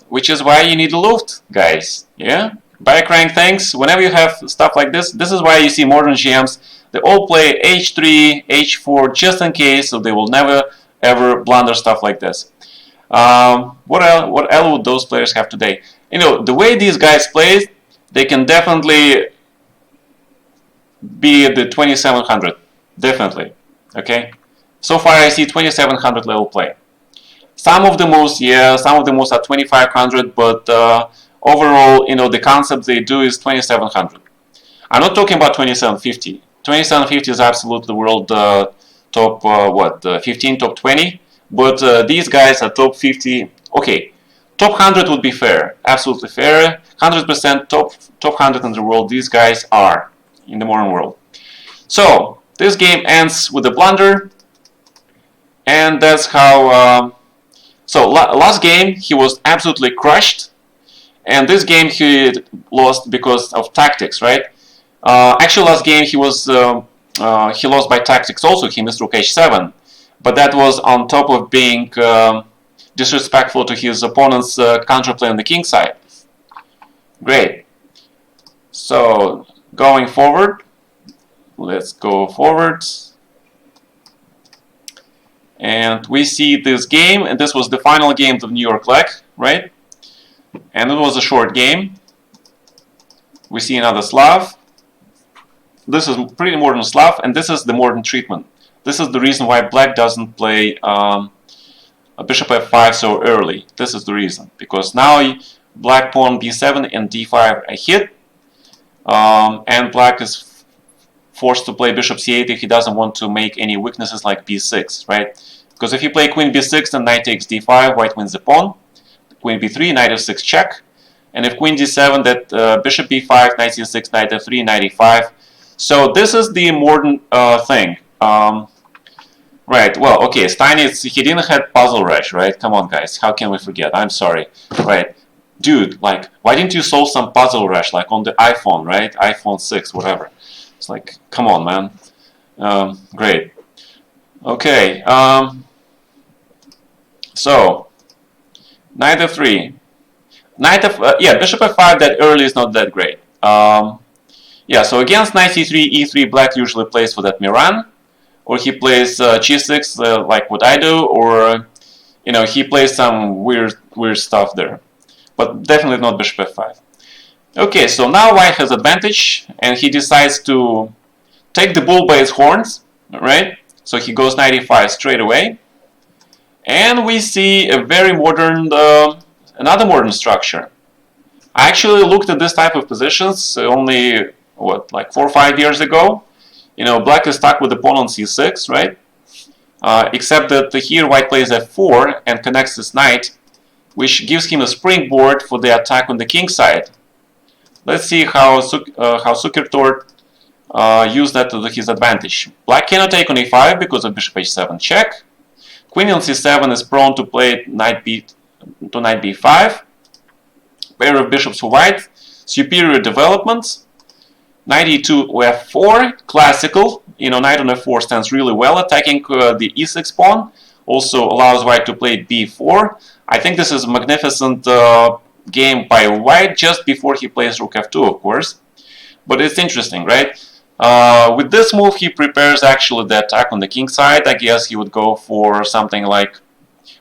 which is why you need a Luft, guys. Yeah? Backrank things. Whenever you have stuff like this is why you see modern GMs. They all play h3, h4 just in case, so they will never ever blunder stuff like this. What else would those players have today? You know, the way these guys play, they can definitely be at the 2700. Definitely. Okay? So far I see 2700 level play. Some of the moves, yeah, some of the moves are 2500, but overall, you know, the concept they do is 2700. I'm not talking about 2750. 2750 is absolutely world top, 15, top 20. But these guys are top 50. Okay, top 100 would be fair, absolutely fair. 100% top 100 in the world, these guys are in the modern world. So, this game ends with a blunder, and that's how... So last game he was absolutely crushed, and this game he lost because of tactics, right? Actually, last game he lost by tactics also. He missed rook h7, but that was on top of being disrespectful to his opponent's counterplay on the king side. Great. So going forward, let's go forward. And we see this game, and this was the final game of the New York leg, right? And it was a short game. We see another Slav. This is pretty modern Slav, and this is the modern treatment. This is the reason why black doesn't play a bishop f5 so early. This is the reason. Because now black pawn b7 and d5 are hit, and black is forced to play bishop c8 if he doesn't want to make any weaknesses like b6, right? Because if you play queen b6 and knight takes d5, white wins the pawn. Queen b3, knight f6 check. And if queen d7, that bishop b5, knight c6, knight f3, knight e5. So this is the modern thing. Right, well, okay, Steinitz, he didn't have puzzle rush, right? Come on, guys, how can we forget? I'm sorry, right? Dude, like, why didn't you solve some puzzle rush, like on the iPhone, right? iPhone 6, whatever. It's like, come on, man. Great. Okay. So, knight f3. Yeah, bishop f5 that early is not that great. Yeah, so against knight c3, e3, black usually plays for that Miran. Or he plays g6 like what I do, or, you know, he plays some weird stuff there. But definitely not bishop f5. Okay, so now white has advantage, and he decides to take the bull by its horns, right? So he goes knight e5 straight away. And we see a very modern, another modern structure. I actually looked at this type of positions only, what, like 4 or 5 years ago. You know, black is stuck with the pawn on c6, right? Except that here white plays f4 and connects his knight, which gives him a springboard for the attack on the king side. Let's see how Zukertort used that to his advantage. Black cannot take on e5 because of bishop h7 check. Queen on c7 is prone to play knight b5. Pair of bishops for white. Superior developments. Knight e2 f4, classical. You know, knight on f4 stands really well, attacking the e6 pawn. Also allows white to play b4. I think this is a magnificent game by white just before he plays rook f2, of course. But it's interesting, right? With this move, he prepares actually the attack on the king side. I guess he would go for something like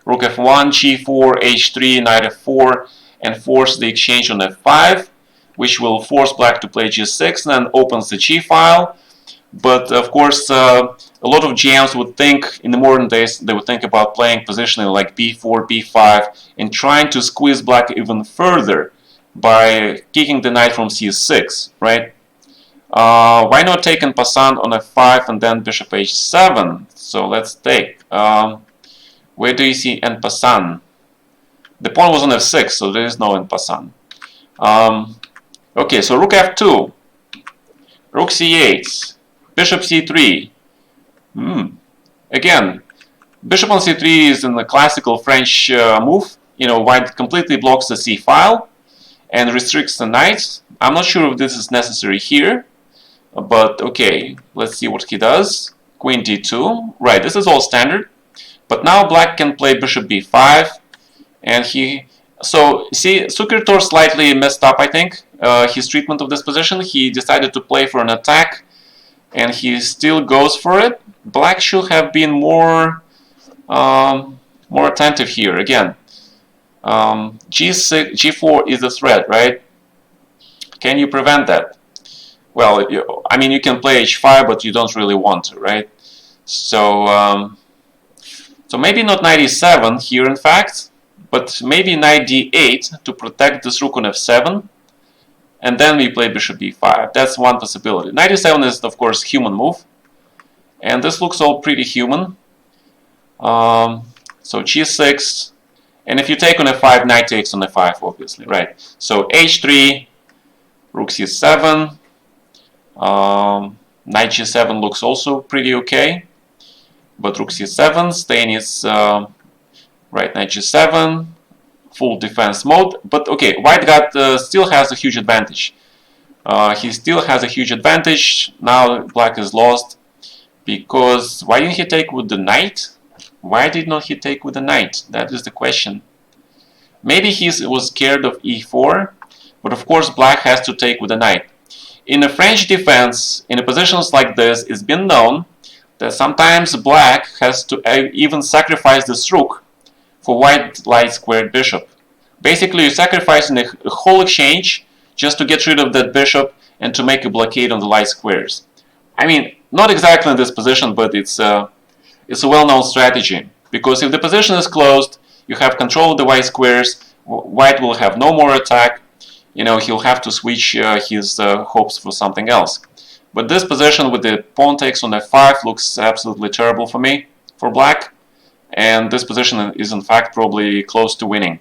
rook f1, g4, h3, knight f4, and force the exchange on f5, which will force black to play g6 and then opens the g file. But of course, a lot of GMs would think, in the modern days, they would think about playing positioning like b4, b5, and trying to squeeze black even further by kicking the knight from c6, right? Why not take en passant on f5 and then bishop h7? So let's take. Where do you see en passant? The pawn was on f6, so there is no en passant. Okay, so rook f2, rook c8, bishop c3. Again, bishop on c3 is in the classical French move. white completely blocks the c file and restricts the knight. I'm not sure if this is necessary here, but okay, let's see what he does. Queen d2, right, this is all standard. But now black can play bishop b5, and so see, Sukertor slightly messed up, I think, his treatment of this position. He decided to play for an attack, and he still goes for it. Black should have been more attentive here. Again, g6, g4 is a threat, right? Can you prevent that? Well, I mean, you can play h5, but you don't really want to, right? So, so maybe not knight e7 here, in fact, but maybe knight d8 to protect this rook on f7, and then we play bishop b5. That's one possibility. Knight e7 is, of course, human move, and this looks all pretty human. So g6, and if you take on f5, knight takes on f5, obviously, right? So h3, rook c7, knight g7 looks also pretty okay, but rook c7, Steinitz, right, knight g7, full defense mode. But okay, white still has a huge advantage. He still has a huge advantage. Now black is lost, because why didn't he take with the knight? Why did not he take with the knight? That is the question. Maybe he was scared of e4, but of course black has to take with the knight. In a French defense, in positions like this, it's been known that sometimes black has to even sacrifice this rook for white light squared bishop. Basically, you're sacrificing a whole exchange just to get rid of that bishop and to make a blockade on the light squares. I mean, not exactly in this position, but it's a well-known strategy. Because if the position is closed, you have control of the white squares, white will have no more attack, he'll have to switch his hopes for something else. But this position with the pawn takes on f5 looks absolutely terrible for me, for black. And this position is in fact probably close to winning.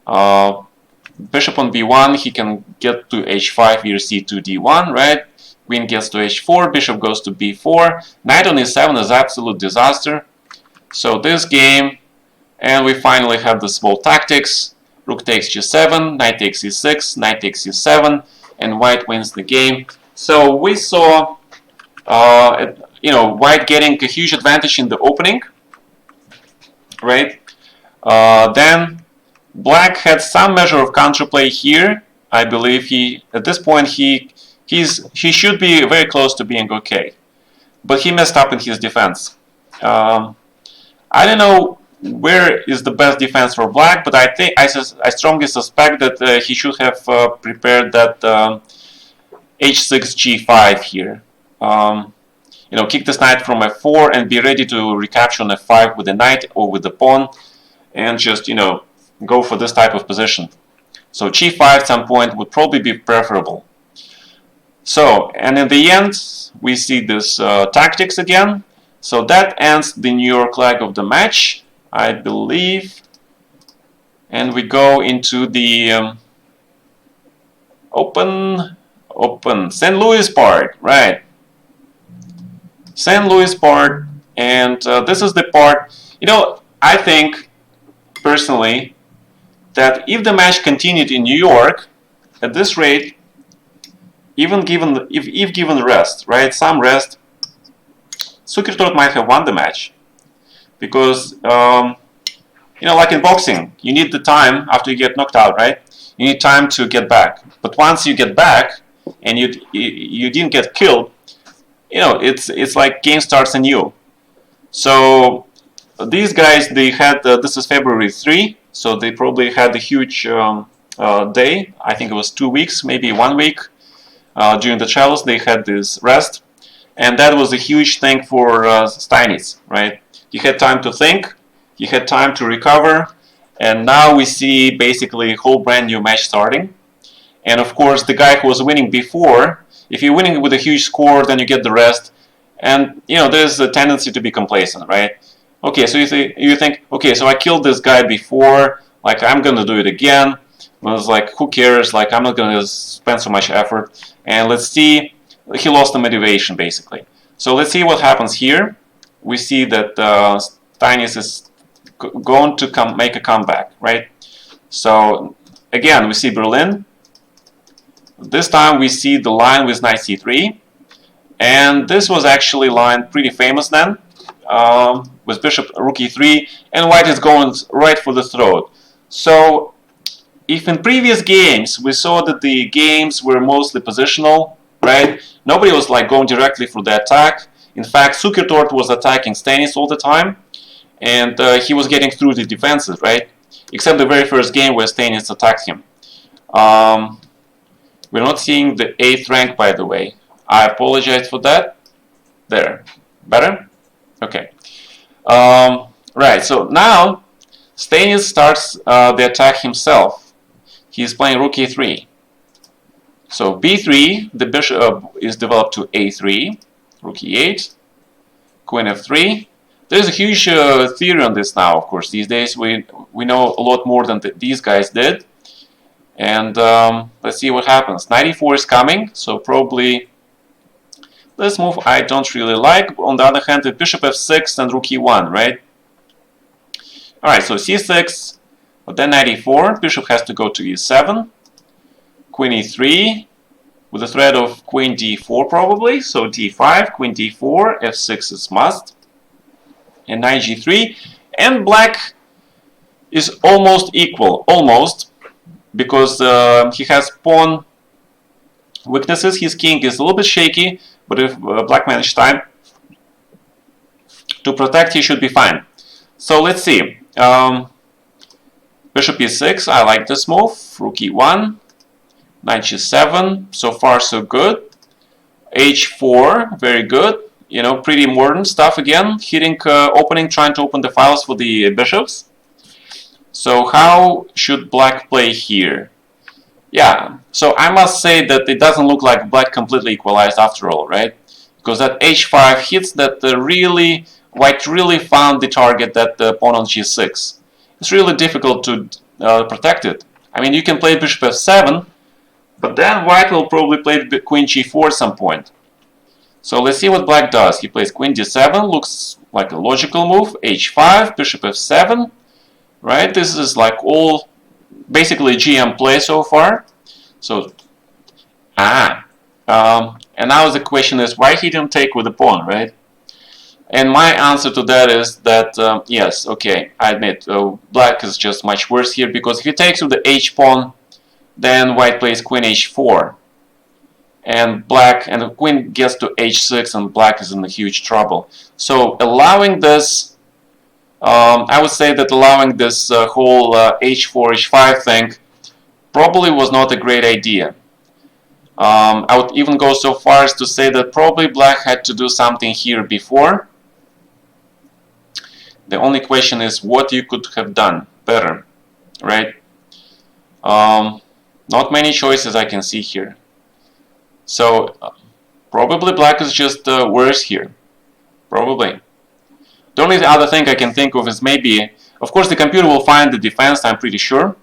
Bishop on b1, he can get to h5, here c2, d1, right? Queen gets to h4, bishop goes to b4. Knight on e7 is absolute disaster. So this game, and we finally have the small tactics. Rook takes g7, knight takes e6, knight takes e7, and white wins the game. So we saw, white getting a huge advantage in the opening, right? Then black had some measure of counterplay here. I believe at this point he should be very close to being okay, but he messed up in his defense. I don't know where is the best defense for black, but I strongly suspect that he should have prepared that h6 g5 here. Kick this knight from f4 and be ready to recapture on f5 with the knight or with the pawn, and just go for this type of position. So g5 at some point would probably be preferable. So, and in the end, we see this tactics again. So that ends the New York leg of the match, I believe. And we go into the open St. Louis part, right? St. Louis part, and this is the part, I think, personally, that if the match continued in New York, at this rate, even given the rest, right, some rest, Sukertor might have won the match. Because, like in boxing, you need the time after you get knocked out, right? You need time to get back. But once you get back, and you didn't get killed, it's like game starts anew. So these guys, they had this is February 3, so they probably had a huge day. I think it was 2 weeks, maybe 1 week. During the travels, they had this rest, and that was a huge thing for Steinitz, right? He had time to think, he had time to recover, and now we see basically a whole brand new match starting. And of course, the guy who was winning before, if you're winning with a huge score, then you get the rest. And, there's a tendency to be complacent, right? Okay, so you think, okay, so I killed this guy before, like, I'm going to do it again. I was like, who cares? Like, I'm not going to spend so much effort. And let's see, he lost the motivation, basically. So let's see what happens here. We see that Steinitz is going to make a comeback, right? So again, we see Berlin. This time we see the line with knight c3, and this was actually a line pretty famous then, with bishop rook e3, and white is going right for the throat. So if in previous games we saw that the games were mostly positional, right? Nobody was like going directly for the attack. In fact, Zukertort was attacking Steinitz all the time, and he was getting through the defenses, right? Except the very first game where Steinitz attacked him. We're not seeing the 8th rank, by the way. I apologize for that. There. Better? Okay. Right, so now Steinitz starts the attack himself. He's playing rook e3. So b3, the bishop is developed to a3, rook e8, queen f3. There's a huge theory on this now, of course. These days we know a lot more than these guys did. And let's see what happens. Knight e4 is coming, so probably this move I don't really like. On the other hand, with bishop f6 and rook e1, right? Alright, so c6, but then knight e4, bishop has to go to e7, queen e3, with the threat of queen d4 probably, so d5, queen d4, f6 is must, and knight g3, and black is almost equal, almost, because he has pawn weaknesses. His king is a little bit shaky, but if black managed time to protect, he should be fine. So let's see. Bishop e6, I like this move. Rook e1, knight g7, so far so good. h4, very good. You know, pretty modern stuff again. Hitting, opening, trying to open the files for the bishops. So how should black play here? Yeah, so I must say that it doesn't look like black completely equalized after all, right? Because that h5 hits that white really found the target, that pawn on g6. It's really difficult to protect it. I mean, you can play bishop f7, but then white will probably play queen g4 at some point. So let's see what black does. He plays queen d7, looks like a logical move. h5, bishop f7, right? This is like all basically GM play so far. So, and now the question is, why he didn't take with the pawn, right? And my answer to that is that, yes, okay, I admit, black is just much worse here, because if he takes with the h-pawn, then white plays queen h4. And the queen gets to h6, and black is in a huge trouble. So allowing this, I would say that allowing this whole h4, h5 thing probably was not a great idea. I would even go so far as to say that probably black had to do something here before. The only question is what you could have done better, right? Not many choices I can see here. So probably black is just worse here. Probably. The only other thing I can think of is maybe, of course the computer will find the defense, I'm pretty sure.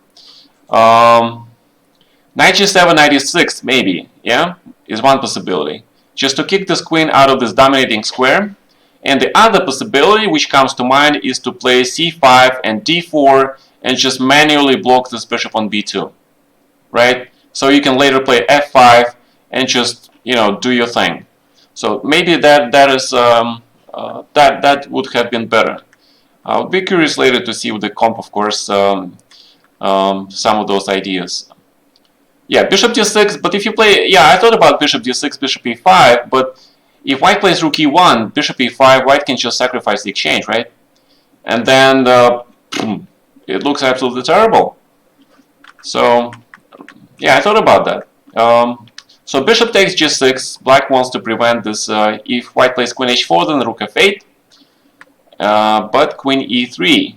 Knight g7, knight e6, maybe, yeah, is one possibility. Just to kick this queen out of this dominating square. And the other possibility which comes to mind is to play c5 and d4 and just manually block this bishop on b2, right? So you can later play f5 and just, you know, do your thing. So maybe that would have been better. I'll be curious later to see with the comp, of course, some of those ideas. Yeah, bishop d6, but if you play, yeah, I thought about bishop d6, bishop e5, but if white plays rook e1, bishop e5, white can just sacrifice the exchange, right? And then it looks absolutely terrible. So, yeah, I thought about that. So bishop takes g6, black wants to prevent this. If white plays queen h4, then rook f8. But queen e3.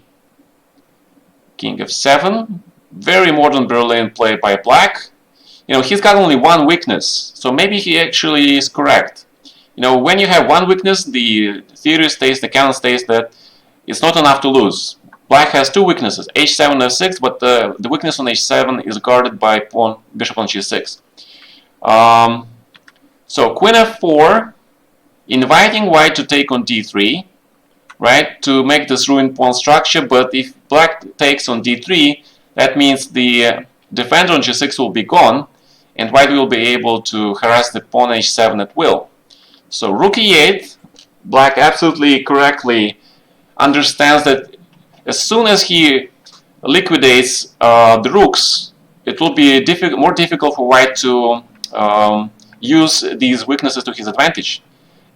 King f7. Very modern Berlin play by black. You know, he's got only one weakness, so maybe he actually is correct. You know, when you have one weakness, the theory states, the canon states that it's not enough to lose. Black has two weaknesses, h7 and f6, but the weakness on h7 is guarded by bishop on g6. So queen f4, inviting white to take on d3, right, to make this ruined pawn structure. But if black takes on d3, that means the defender on g6 will be gone, and white will be able to harass the pawn h7 at will. So rook e8, black absolutely correctly understands that as soon as he liquidates the rooks, it will be more difficult for white to use these weaknesses to his advantage.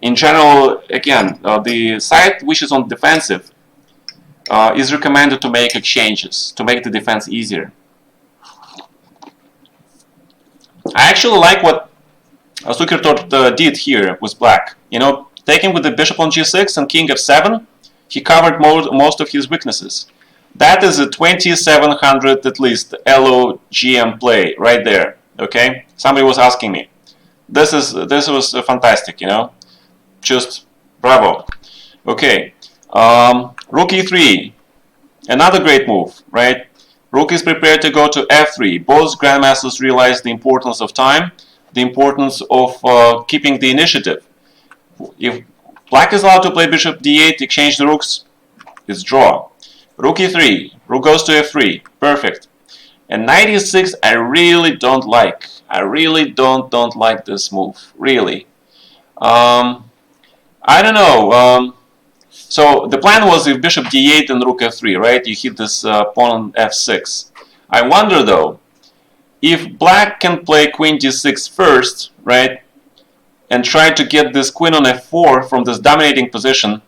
In general, again, the side which is on defensive is recommended to make exchanges, to make the defense easier. I actually like what Zukertort did here with black. You know, taking with the bishop on g6 and king f7, he covered most of his weaknesses. That is a 2700 at least LOGM play right there. Okay, somebody was asking me. This was fantastic. You know, just bravo. Okay, rook e3, another great move, right? Rook is prepared to go to f3. Both grandmasters realize the importance of time, the importance of keeping the initiative. If black is allowed to play bishop d8, exchange the rooks, it's draw. Rook e3, rook goes to f3, perfect. And knight e6 I really don't like. I really don't like this move, really. I don't know. So the plan was if bishop d8 and rook f3, right? You hit this pawn on f6. I wonder though, if black can play queen d6 first, right? And try to get this queen on f4 from this dominating position,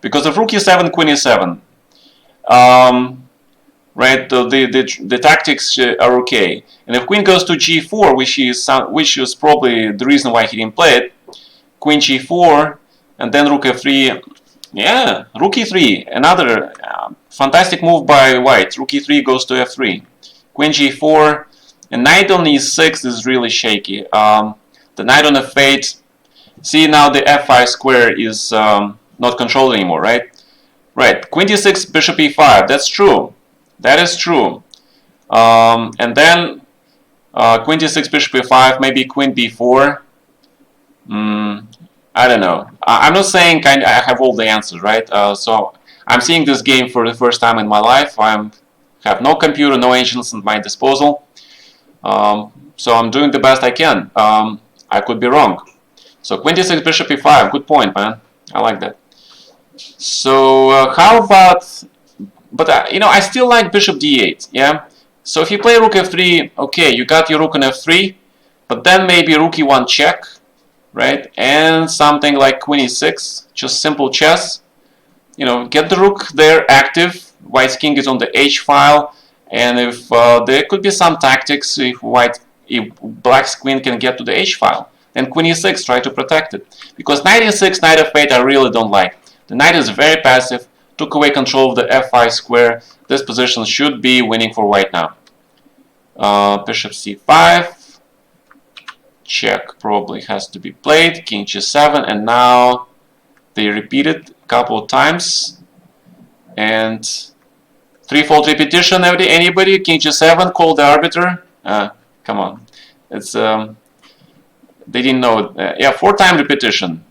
because of rook e7, queen e7, right? The tactics are okay. And if queen goes to g4, which is probably the reason why he didn't play it, queen g4, and then rook f3. Yeah, rook e3, another fantastic move by white. Rook e3 goes to f3, queen g4, and knight on e6 is really shaky. The knight on f8. See, now the f5 square is not controlled anymore, right? Right, queen d6, bishop e5, that's true. That is true. And then queen d6, bishop e5, maybe queen b4. I don't know. I'm not saying I have all the answers, right? So I'm seeing this game for the first time in my life. I have no computer, no agents at my disposal. So I'm doing the best I can. I could be wrong. So queen d6, bishop e5, good point, man. I like that. So how about, but you know, I still like bishop d8, yeah? So if you play rook f3, okay, you got your rook on f3, but then maybe rook e1 check, right? And something like queen e6, just simple chess. You know, get the rook there active, white's king is on the h file, and if there could be some tactics, if black's queen can get to the h file, then queen e6, try to protect it. Because knight e6, knight f8, I really don't like. The knight is very passive, took away control of the f5 square. This position should be winning for white now. Bishop c5, check probably has to be played, king g7, and now they repeat it a couple of times. And threefold repetition, anybody? King g7, call the arbiter. Come on. It's they didn't know it. Yeah, 4-time repetition.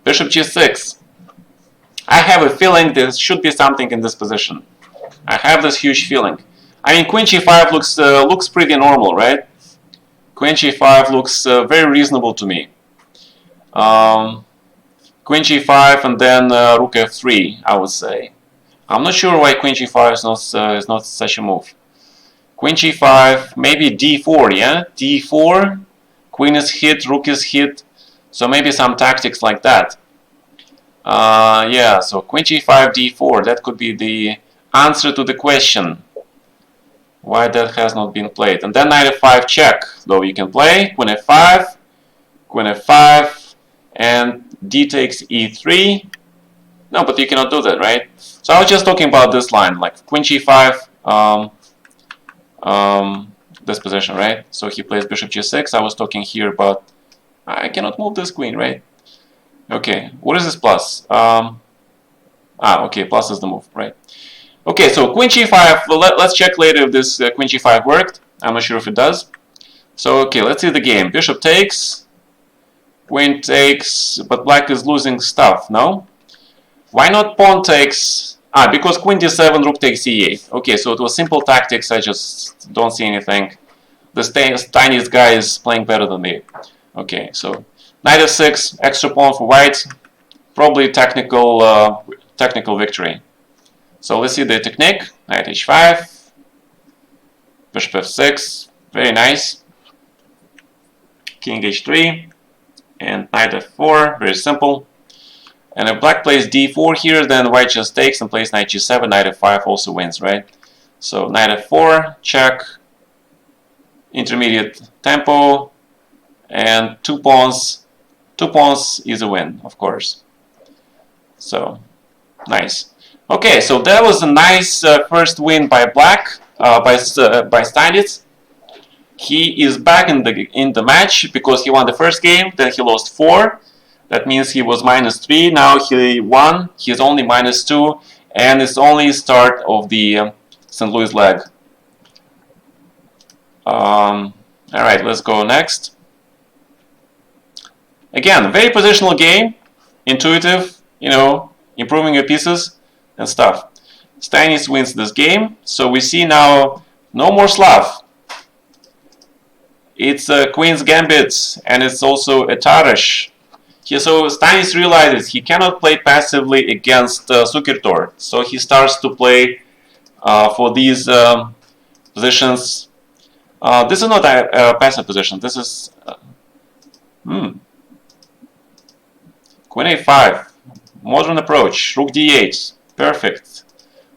Bishop g6. I have a feeling there should be something in this position. I have this huge feeling. I mean, queen g5 looks pretty normal, right? Queen g5 looks very reasonable to me. Queen g5 and then rook f3, I would say. I'm not sure why queen g5 is not such a move. Queen g5, maybe d4, yeah? d4, queen is hit, rook is hit, so maybe some tactics like that. Yeah, so queen g5, d4, that could be the answer to the question. Why that has not been played. And then knight f5 check, though you can play, queen f5, and d takes e3. No, but you cannot do that, right? So I was just talking about this line, like queen g5, this position, right? So he plays bishop g6. I was talking here about I cannot move this queen, right? Okay, what is this plus? Okay, plus is the move, right? Okay, so queen g5. Well, let's check later if this queen g5 worked. I'm not sure if it does. So okay, let's see the game. Bishop takes, queen takes, but black is losing stuff. No. Why not pawn takes? Because queen d7, rook takes e8. Okay, so it was simple tactics. I just don't see anything. The Steinitz guy is playing better than me. Okay, so knight f6, extra pawn for white. Probably technical victory. So let's see the technique. Knight h5, bishop f6, very nice. King h3, and knight f4, very simple. And if black plays d4 here, then white just takes and plays knight g7, knight f5 also wins, right? So knight f4, check, intermediate tempo, and two pawns is a win, of course. So, nice. Okay, so that was a nice first win by black, by Steinitz. He is back in the match because he won the first game, then he lost 4. That means he was -3. Now he won. He's only -2, and it's only start of the St. Louis leg. All right, let's go next. Again, very positional game, intuitive, you know, improving your pieces and stuff. Steinitz wins this game, so we see now no more Slav. It's a Queen's Gambit, and it's also a Tarash. So Steinitz realizes he cannot play passively against Sukirtor, so he starts to play for these positions. This is not a passive position. This is Queen a5, modern approach, rook d8, perfect.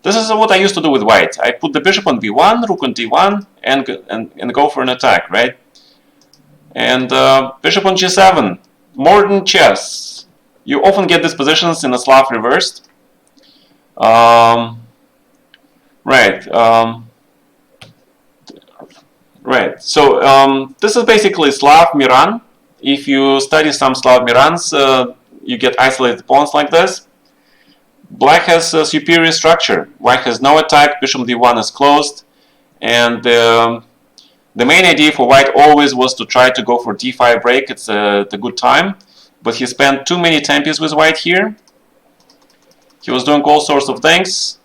This is what I used to do with white. I put the bishop on b1, rook on d1, and go for an attack, right? And bishop on g7, modern chess. You often get these positions in a Slav reversed. Right. Right. So this is basically Slav Miran. If you study some Slav Mirans, you get isolated pawns like this. Black has a superior structure. White has no attack. Bishop d1 is closed, and the main idea for white always was to try to go for d5 break. It's a good time, but he spent too many tempos with white here. He was doing all sorts of things.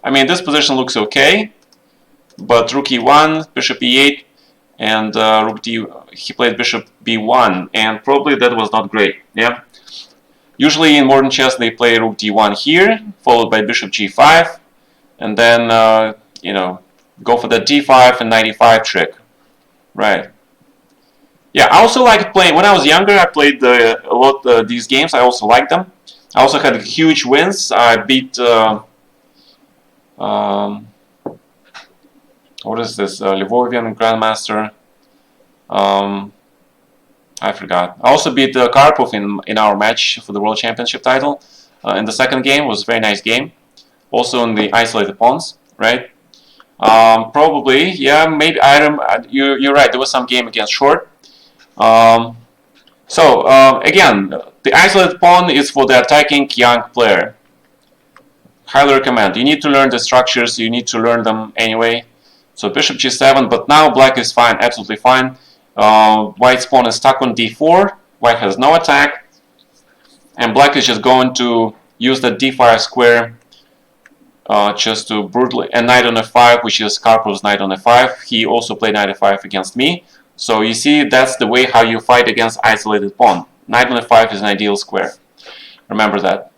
I mean, this position looks okay, but rook e1, bishop e8, and he played bishop b1, and probably that was not great. Yeah. Usually in modern chess they play rook d1 here, followed by bishop g5, and then you know, go for the d5 and knight e5 trick. Right. Yeah, I also like playing. When I was younger, I played a lot these games. I also liked them. I also had huge wins. I beat what is this? Lvovian Grandmaster. I forgot. I also beat Karpov in our match for the World Championship title. In the second game, was a very nice game. Also in the isolated pawns, right? Probably, yeah, maybe you're right. There was some game against Short. Again, the isolated pawn is for the attacking young player. Highly recommend. You need to learn the structures. You need to learn them anyway. So bishop g7, but now black is fine, absolutely fine. White's pawn is stuck on d4. White has no attack, and black is just going to use the d5 square just to brutally. And knight on f5, which is Karpov's knight on f5. He also played knight f5 against me. So you see, that's the way how you fight against isolated pawn. Knight on f5 is an ideal square. Remember that.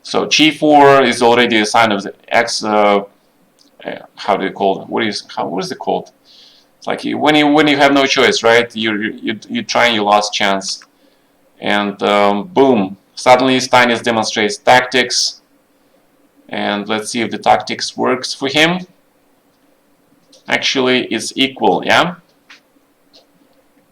So g4 is already a sign of the x. How do you call it? What is it called? It's like when you have no choice, right? You try your last chance, and boom! Suddenly Steinitz demonstrates tactics, and let's see if the tactics works for him. Actually, it's equal, yeah.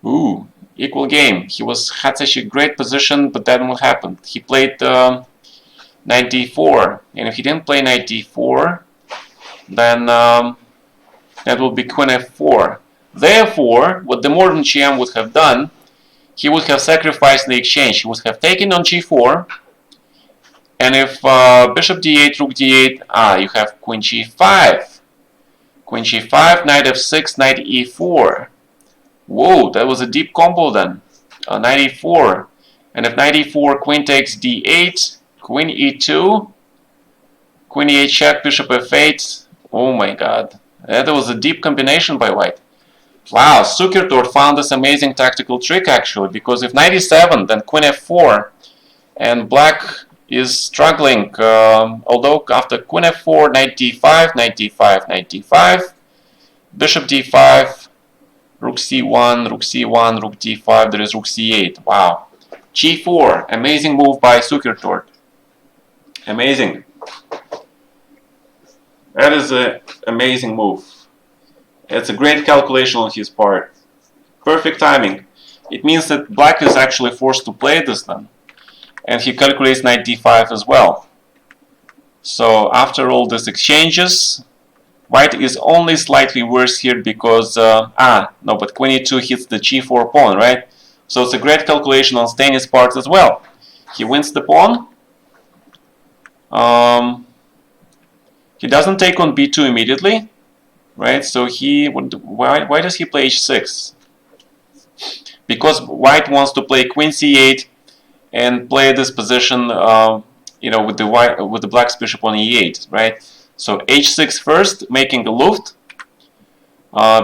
Ooh, equal game. He had such a great position, but then what happened? He played knight d4, and if he didn't play knight d4, then that will be queen f4. Therefore, what the modern GM would have done, he would have sacrificed the exchange. He would have taken on g4, and if bishop d8, rook d8, you have queen g5. Queen g5, knight f6, knight e4. Whoa, that was a deep combo then. Knight e4. And if knight e4, queen takes d8, queen e2, queen e8 check, bishop f8. Oh my god, that was a deep combination by white. Wow, Zukertort found this amazing tactical trick actually, because if knight e7, then queen f4, and black is struggling, although after queen f4, knight d5, knight d5, knight d5, bishop d5, rook c1, rook c1, rook d5, there is rook c8. Wow. g4, amazing move by Zukertort. Amazing. That is an amazing move. It's a great calculation on his part. Perfect timing. It means that black is actually forced to play this then. And he calculates knight d5 as well. So after all these exchanges, white is only slightly worse here because, no, but queen e2 hits the g4 pawn, right? So it's a great calculation on Steinitz' part as well. He wins the pawn. He doesn't take on b2 immediately, right? So why does he play h6? Because white wants to play queen c8 and play this position, with the black's bishop on e8, right? So h6 first, making a luft.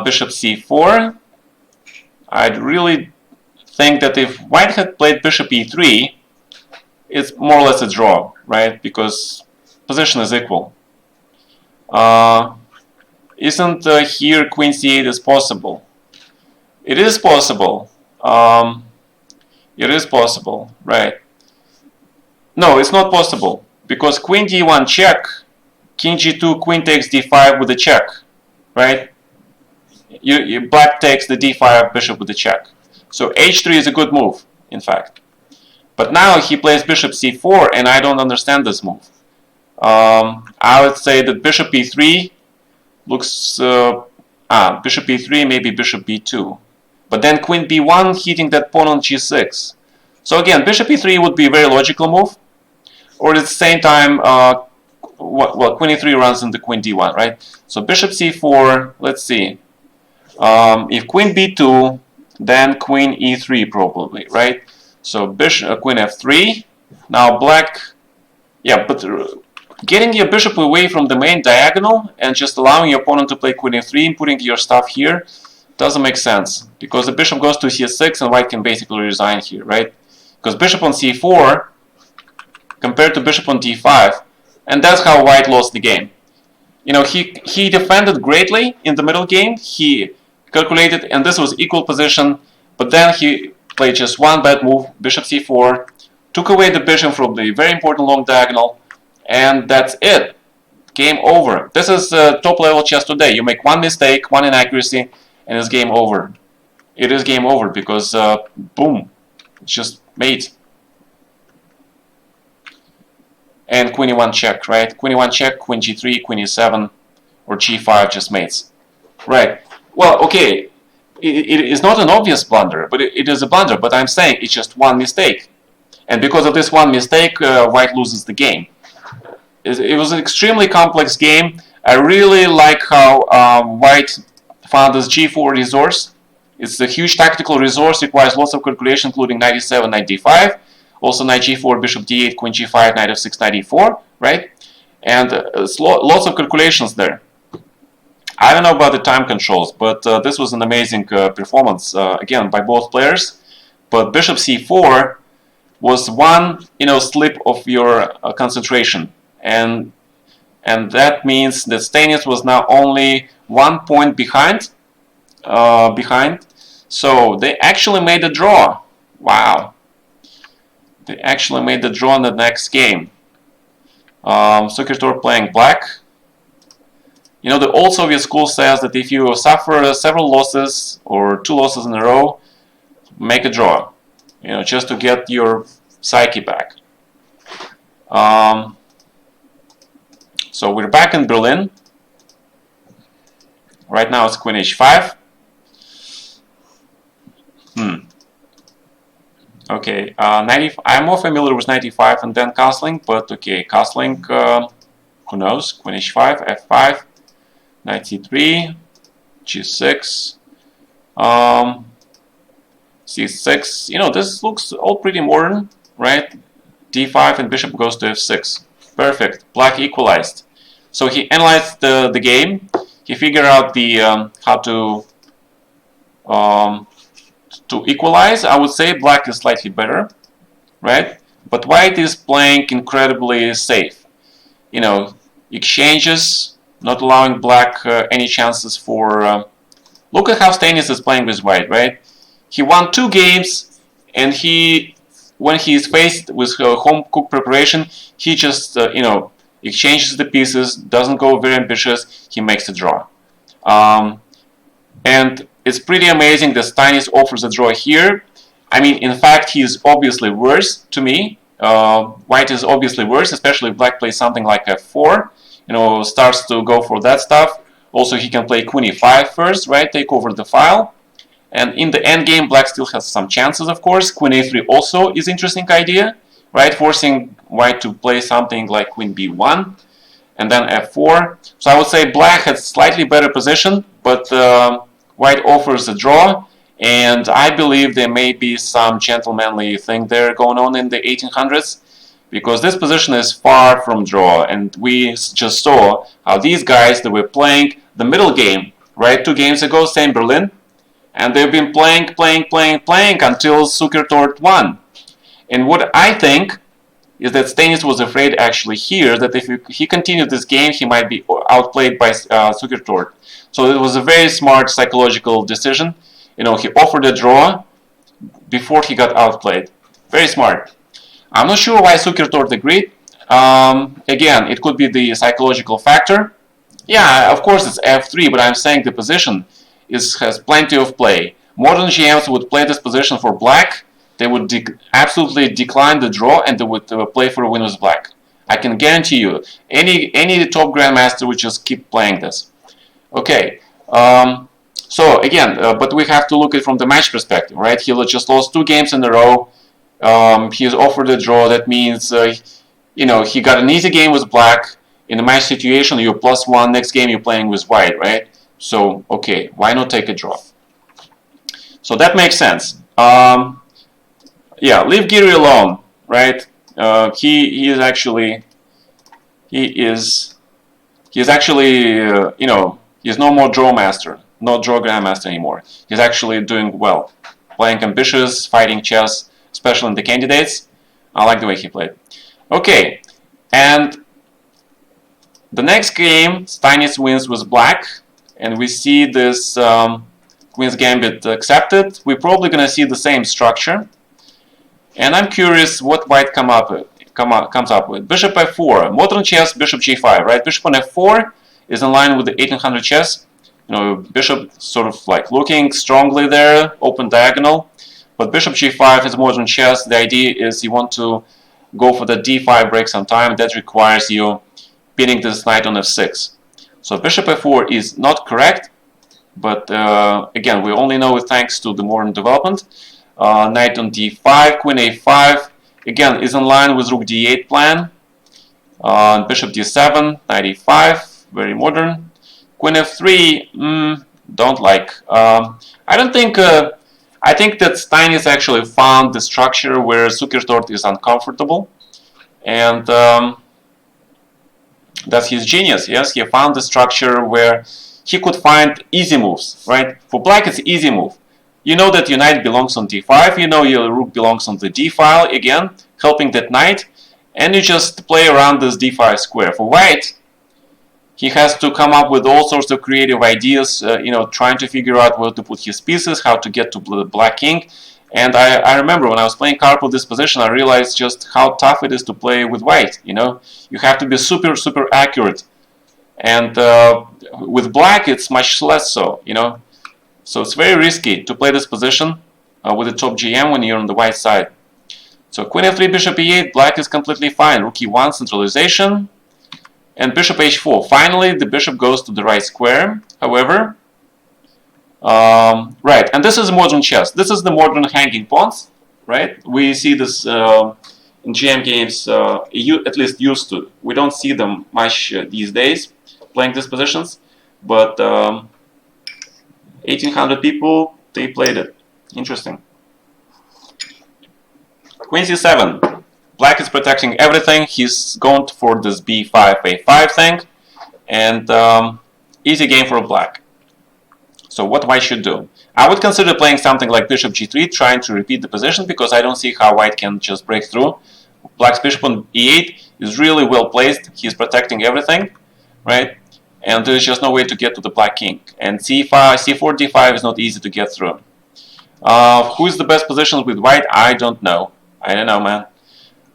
Bishop c4. I'd really think that if white had played bishop e3, it's more or less a draw, right? Because position is equal. Isn't here queen c8 is possible? It is possible. It is possible, right? No, it's not possible because queen d1 check, king g2, queen takes d5 with a check, right? Black takes the d5 bishop with a check. So h3 is a good move, in fact. But now he plays bishop c4, and I don't understand this move. I would say that bishop e3 looks bishop e3, maybe bishop b2, but then queen b1 hitting that pawn on g6. So again, bishop e3 would be a very logical move, or at the same time, queen e3 runs into queen d1, right? So bishop c4. Let's see. If queen b2, then queen e3 probably, right? So bishop queen f3. Now black, yeah, but getting your bishop away from the main diagonal and just allowing your opponent to play queen f3 and putting your stuff here doesn't make sense, because the bishop goes to c6 and white can basically resign here, right? Because bishop on c4 compared to bishop on d5, and that's how white lost the game. He defended greatly in the middle game. He calculated, and this was equal position, but then he played just one bad move, bishop c4, took away the bishop from the very important long diagonal, and that's it. Game over. This is top level chess today. You make one mistake, one inaccuracy, and it's game over. It is game over because, boom, it's just mate. And queen e1 check, right? Queen e1 check, queen g3, queen e7, or g5 just mates. Right. Well, okay, it is not an obvious blunder, but it is a blunder. But I'm saying it's just one mistake. And because of this one mistake, white loses the game. It was an extremely complex game. I really like how white found this g4 resource. It's a huge tactical resource, requires lots of calculation, including knight e7, knight d5. Also knight g4, bishop d8, queen g5, knight f6, knight e4, right? And lots of calculations there. I don't know about the time controls, but this was an amazing performance, again, by both players. But bishop c4 was one, slip of your concentration. And that means that Steinitz was now only 1 point behind. So they actually made a draw. Wow. They actually made the draw in the next game. Zukertort playing black. The old Soviet school says that if you suffer several losses or 2 losses in a row, make a draw. Just to get your psyche back. So we're back in Berlin. Right now it's queen h5. Okay, I'm more familiar with knight e5 and then castling, but okay, castling, who knows? Queen h5, f5, knight c3, g6, c6. This looks all pretty modern, right? d5 and bishop goes to f6. Perfect. Black equalized. So he analyzed the game. He figured out the how to equalize. I would say black is slightly better, right? But white is playing incredibly safe. You know, exchanges, not allowing black any chances for. Look at how Steinitz is playing with white, right? He won 2 games, and when he is faced with home cooked preparation, he just exchanges the pieces, doesn't go very ambitious. He makes a draw, and it's pretty amazing that Steinitz offers a draw here. I mean, in fact, he is obviously worse to me. White is obviously worse, especially if black plays something like f4. Starts to go for that stuff. Also, he can play queen e5 first, right? Take over the file. And in the endgame, black still has some chances, of course. Queen a3 also is an interesting idea, right? Forcing white to play something like queen b1 and then f4. So I would say black has slightly better position, but white offers a draw. And I believe there may be some gentlemanly thing there going on in the 1800s, because this position is far from draw. And we just saw how these guys that were playing the middle game, right, 2 games ago, same Berlin, and they've been playing until Zukertort won. And what I think is that Steinitz was afraid actually here that if he continued this game, he might be outplayed by Zukertort. So it was a very smart psychological decision. He offered a draw before he got outplayed. Very smart. I'm not sure why Zukertort agreed. Again, it could be the psychological factor. Yeah, of course it's f3, but I'm saying the position has plenty of play. Modern GMs would play this position for black. They would absolutely decline the draw, and they would play for a win with black. I can guarantee you, any top grandmaster would just keep playing this. Okay, so again, but we have to look at it from the match perspective, right? He just lost 2 games in a row. He's offered a draw. That means, he got an easy game with black. In a match situation, you're +1. Next game, you're playing with white, right? So, okay, why not take a draw? So that makes sense. Yeah, leave Giri alone, right? He is actually, he's no more draw master, not draw grandmaster anymore. He's actually doing well, playing ambitious, fighting chess, especially in the candidates. I like the way he played. Okay, and the next game, Steinitz wins with black, and we see this Queen's Gambit accepted. We're probably going to see the same structure, and I'm curious what white comes up with. Bishop f4, modern chess, bishop g5, right? Bishop on f4 is in line with the 1800 chess. Bishop sort of like looking strongly there, open diagonal. But bishop g5 is modern chess. The idea is you want to go for the d5 break sometime. That requires you pinning this knight on f6. So bishop f4 is not correct, but again, we only know it thanks to the modern development. Knight on d5, queen a5, again, is in line with rook d8 plan. Bishop d7, knight e5, very modern. Queen f3, don't like. I think that Steinitz actually found the structure where Zukertort is uncomfortable, and that's his genius. Yes, he found the structure where he could find easy moves, right? For black, it's easy move. You know that your knight belongs on d5, you know your rook belongs on the d file, again, helping that knight, and you just play around this d5 square. For white, he has to come up with all sorts of creative ideas, trying to figure out where to put his pieces, how to get to the black king. And I remember when I was playing Karpov this position, I realized just how tough it is to play with white. You have to be super, super accurate. And with black, it's much less so, So it's very risky to play this position with the top GM when you're on the white side. So queen f3, bishop e8, black is completely fine. Rook e1, centralization. And bishop h4. Finally, the bishop goes to the right square. However, right, and this is modern chess. This is the modern hanging pawns, right? We see this in GM games, at least used to. We don't see them much these days, playing these positions. But 1800 people, they played it. Interesting. Queen c7. black is protecting everything. He's going for this b5, a5 thing, and easy game for black. So what white should do? I would consider playing something like bishop g3, trying to repeat the position, because I don't see how white can just break through. Black's bishop on e8 is really well placed. He's protecting everything, right? And there's just no way to get to the black king. And c5, c4, d5 is not easy to get through. Who is the best positions with white? I don't know. I don't know, man.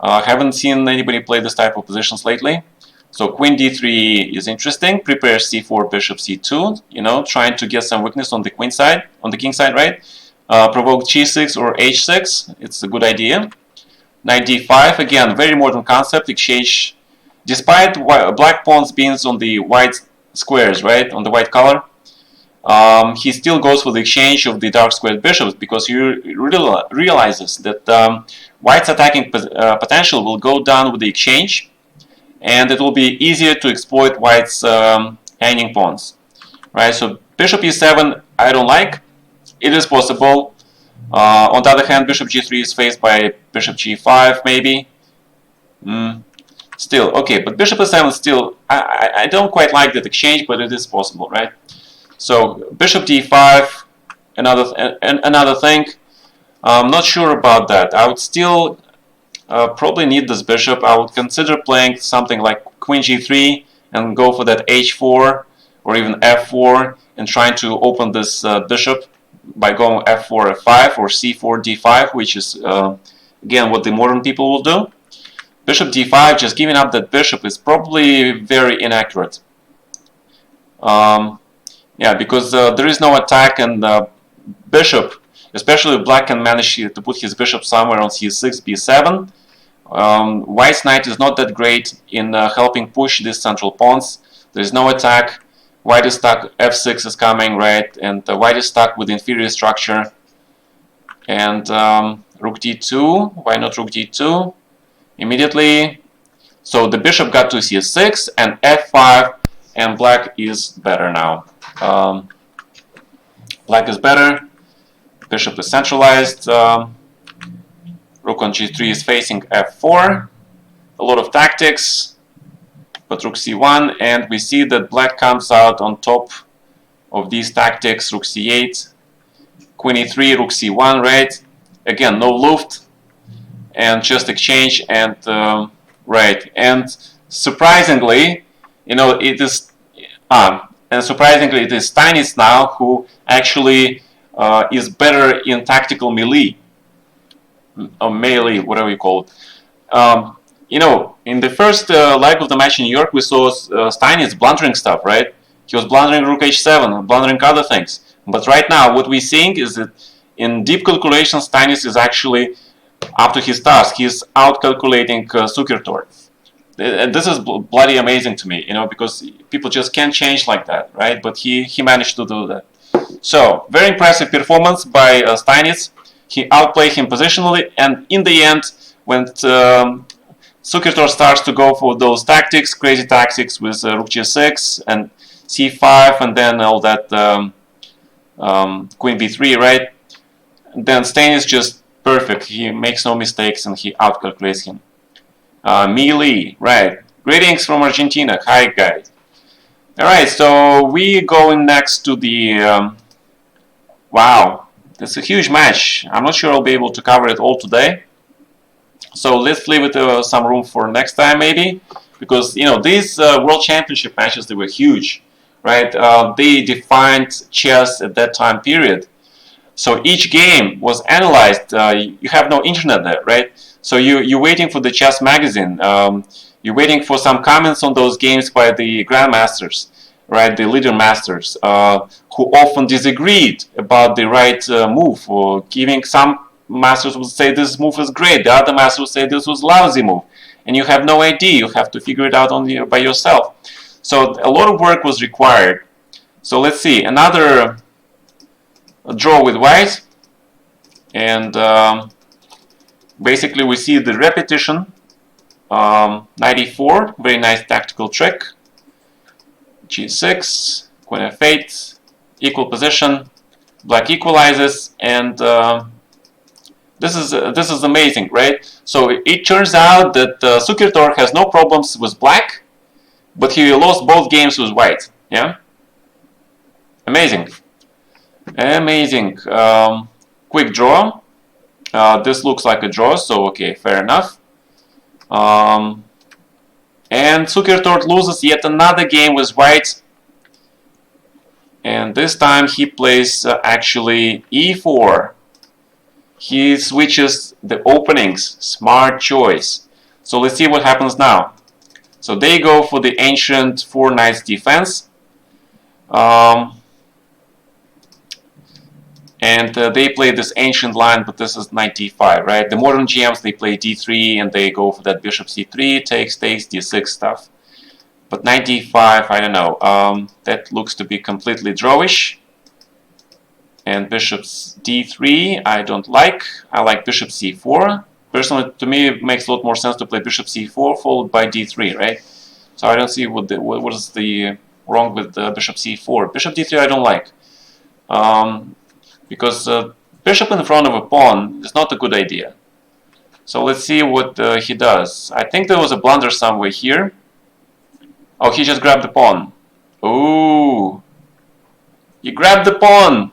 Haven't seen anybody play this type of positions lately. So queen d3 is interesting. Prepare c4, bishop c2. You know, trying to get some weakness on the queen side, on the king side, right? Provoke g6 or h6. It's a good idea. Knight d5, again, very modern concept. Exchange, despite black pawns being on the white squares, right, on the white color, he still goes for the exchange of the dark squared bishops, because he realizes that white's attacking potential will go down with the exchange, and it will be easier to exploit white's hanging pawns, right? So bishop e7, I don't like. It is possible. On the other hand, bishop g3 is faced by bishop g5, maybe. Still, okay, but bishop e7 still, I don't quite like that exchange, but it is possible, right? So bishop d5, another thing. I'm not sure about that. I would still probably need this bishop. I would consider playing something like queen g3 and go for that h4 or even f4 and trying to open this bishop by going f4, f5 or c4, d5, which is again what the modern people will do. Bishop d5, just giving up that bishop is probably very inaccurate. Yeah, because there is no attack, and bishop, especially if black can manage to put his bishop somewhere on c6, b7. White's knight is not that great in helping push these central pawns. There is no attack. White is stuck, f6 is coming, right? And white is stuck with inferior structure. And rook d2, why not rook d2? Immediately. So the bishop got to c6 and f5, and black is better now. Black is better. Bishop is centralized. Rook on g3 is facing f4. A lot of tactics. But rook c1, and we see that black comes out on top of these tactics. Rook c8, queen e3, rook c1, right? Again, no luft, and just exchange, and right. And surprisingly, you know, it is Steinitz now who actually is better in tactical melee, or melee, whatever you call it. You know, in the first leg of the match in New York, we saw Steinitz blundering stuff, right? He was blundering rook h7, blundering other things. But right now, what we're seeing is that in deep calculations, Steinitz is actually up to his task. He's out-calculating Sukertor. And this is bloody amazing to me, you know, because people just can't change like that, right? But he managed to do that. So, very impressive performance by Steinitz. He outplayed him positionally, and in the end, when Sukertor starts to go for those tactics, crazy tactics with rook g6 and c5, and then all that queen b3, right? And then Steinitz is just perfect. He makes no mistakes and he outcalculates him. Melee, right? Greetings from Argentina. Hi, guys. All right, so we going next to the. Wow, that's a huge match. I'm not sure I'll be able to cover it all today. So let's leave it some room for next time, maybe, because you know these World Championship matches, they were huge, right? They defined chess at that time period. So each game was analyzed. You have no internet there, right? So you're waiting for the chess magazine. You're waiting for some comments on those games by the grandmasters, right? The leader masters, who often disagreed about the right move, or giving some. Masters would say this move is great, the other master would say this was lousy move, and you have no idea. You have to figure it out by yourself. So a lot of work was required. So let's see, another draw with white, and basically we see the repetition. 94, very nice tactical trick. G6, queen f8, equal position, black equalizes, and This is amazing, right? So it turns out that Sukertor has no problems with black, but he lost both games with white. Yeah, amazing, amazing. Quick draw. This looks like a draw, so okay, fair enough. And Zukertort loses yet another game with white. And this time he plays actually e4. He switches the openings. Smart choice. So let's see what happens now. So they go for the ancient 4 knights defense. And they play this ancient line, but this is knight d5, right? The modern GMs, they play d3 and they go for that bishop c3, takes, d6 stuff. But knight d5, I don't know. That looks to be completely drawish. And bishop d3, I don't like. I like bishop c4. Personally, to me, it makes a lot more sense to play bishop c4 followed by d3, right? So I don't see what is the wrong with bishop c4. Bishop d3, I don't like. Because bishop in front of a pawn is not a good idea. So let's see what he does. I think there was a blunder somewhere here. Oh, he just grabbed the pawn. Ooh. You grabbed the pawn.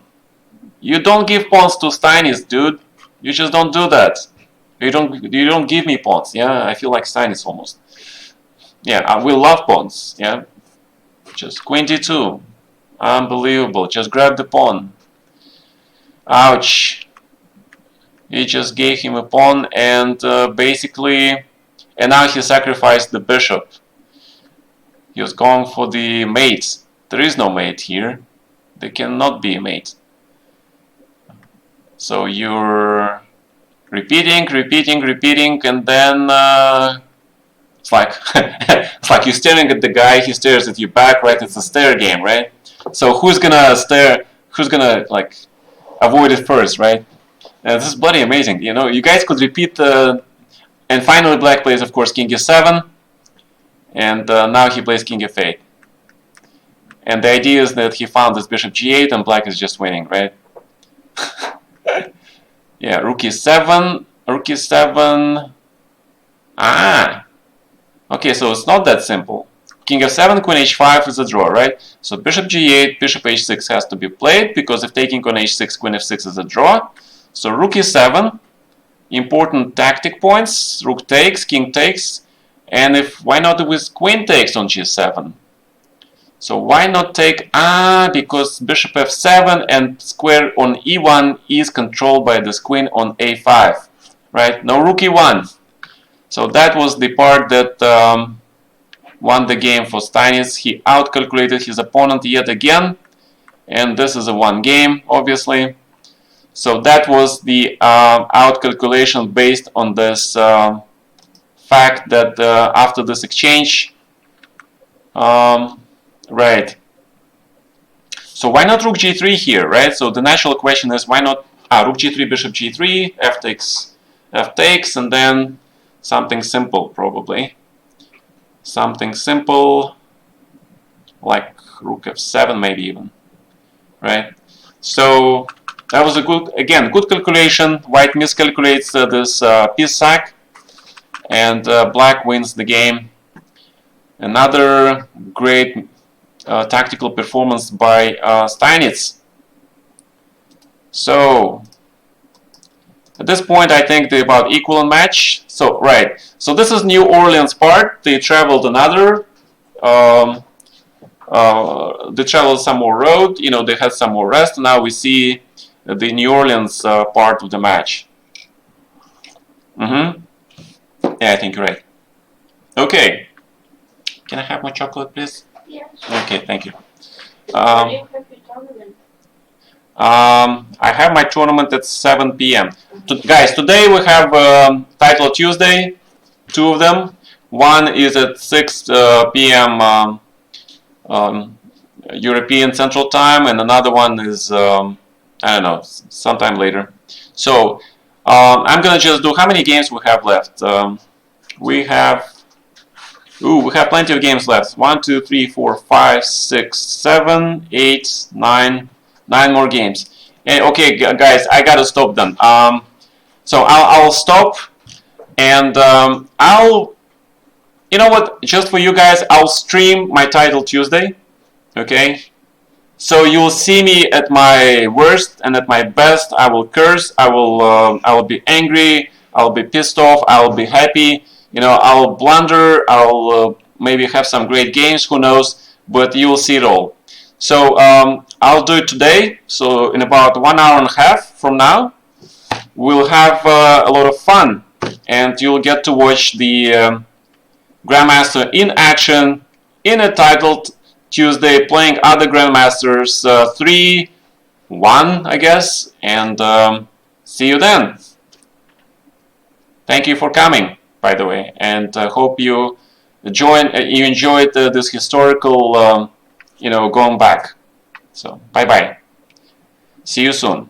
You don't give pawns to Steinitz, dude. You just don't do that. You don't give me pawns. Yeah, I feel like Steinitz almost. Yeah, we love pawns. Yeah. Just queen d2. Unbelievable. Just grab the pawn. Ouch. He just gave him a pawn and basically, and now he sacrificed the bishop. He was going for the mate. There is no mate here. There cannot be a mate. So you're repeating, and then it's like it's like you're staring at the guy. He stares at you back, right? It's a stare game, right? So who's gonna stare? Who's gonna like avoid it first, right? This is bloody amazing. You know, you guys could repeat. And finally, black plays, of course, king e7, and now he plays king f8. And the idea is that he found this bishop g8, and black is just winning, right? Yeah, rook e7, rook e7. Ah, okay, so it's not that simple. King f7, queen h5 is a draw, right? So bishop g8, bishop h6 has to be played, because if taking on h6, queen f6 is a draw. So rook e7, important tactic points. Rook takes, king takes, and if why not with queen takes on g7? So why not take because bishop f7 and square on e1 is controlled by this queen on a5, right? No rook e1. So that was the part that won the game for Steinitz. He outcalculated his opponent yet again, and this is a one game, obviously. So that was the outcalculation based on this fact that after this exchange, right. So why not rook g3 here, right? So the natural question is why not rook g3, bishop g3, f takes, and then something simple probably. Something simple like rook f7 maybe even, right? So that was a good calculation. White miscalculates this piece sack, and black wins the game. Another great tactical performance by Steinitz. So at this point, I think they're about equal in match. So right. So this is New Orleans part. They traveled another. They traveled some more road. You know, they had some more rest. Now we see the New Orleans part of the match. Yeah, I think you're right. Okay. Can I have my chocolate, please? Yes. Okay, thank you. I have my tournament at 7 p.m. Guys, today we have Title Tuesday, 2 of them. One is at 6 p.m. European Central Time, and another one is, I don't know, sometime later. So, I'm gonna just do, how many games we have left? We have plenty of games left. 1, 2, 3, 4, 5, 6, 7, 8, 9 more games. And okay, guys, I gotta stop them. So I'll stop, and you know what? Just for you guys, I'll stream my title Tuesday. Okay. So you'll see me at my worst and at my best. I will curse. I will be angry. I'll be pissed off. I'll be happy. You know, I'll blunder. I'll maybe have some great games. Who knows? But you will see it all. So I'll do it today. So in about 1 hour and a half from now, we'll have a lot of fun, and you'll get to watch the Grandmaster in action in a titled Tuesday, playing other Grandmasters 3-1, I guess, and see you then. Thank you for coming, by the way, and hope you enjoyed this historical, going back. So, bye-bye. See you soon.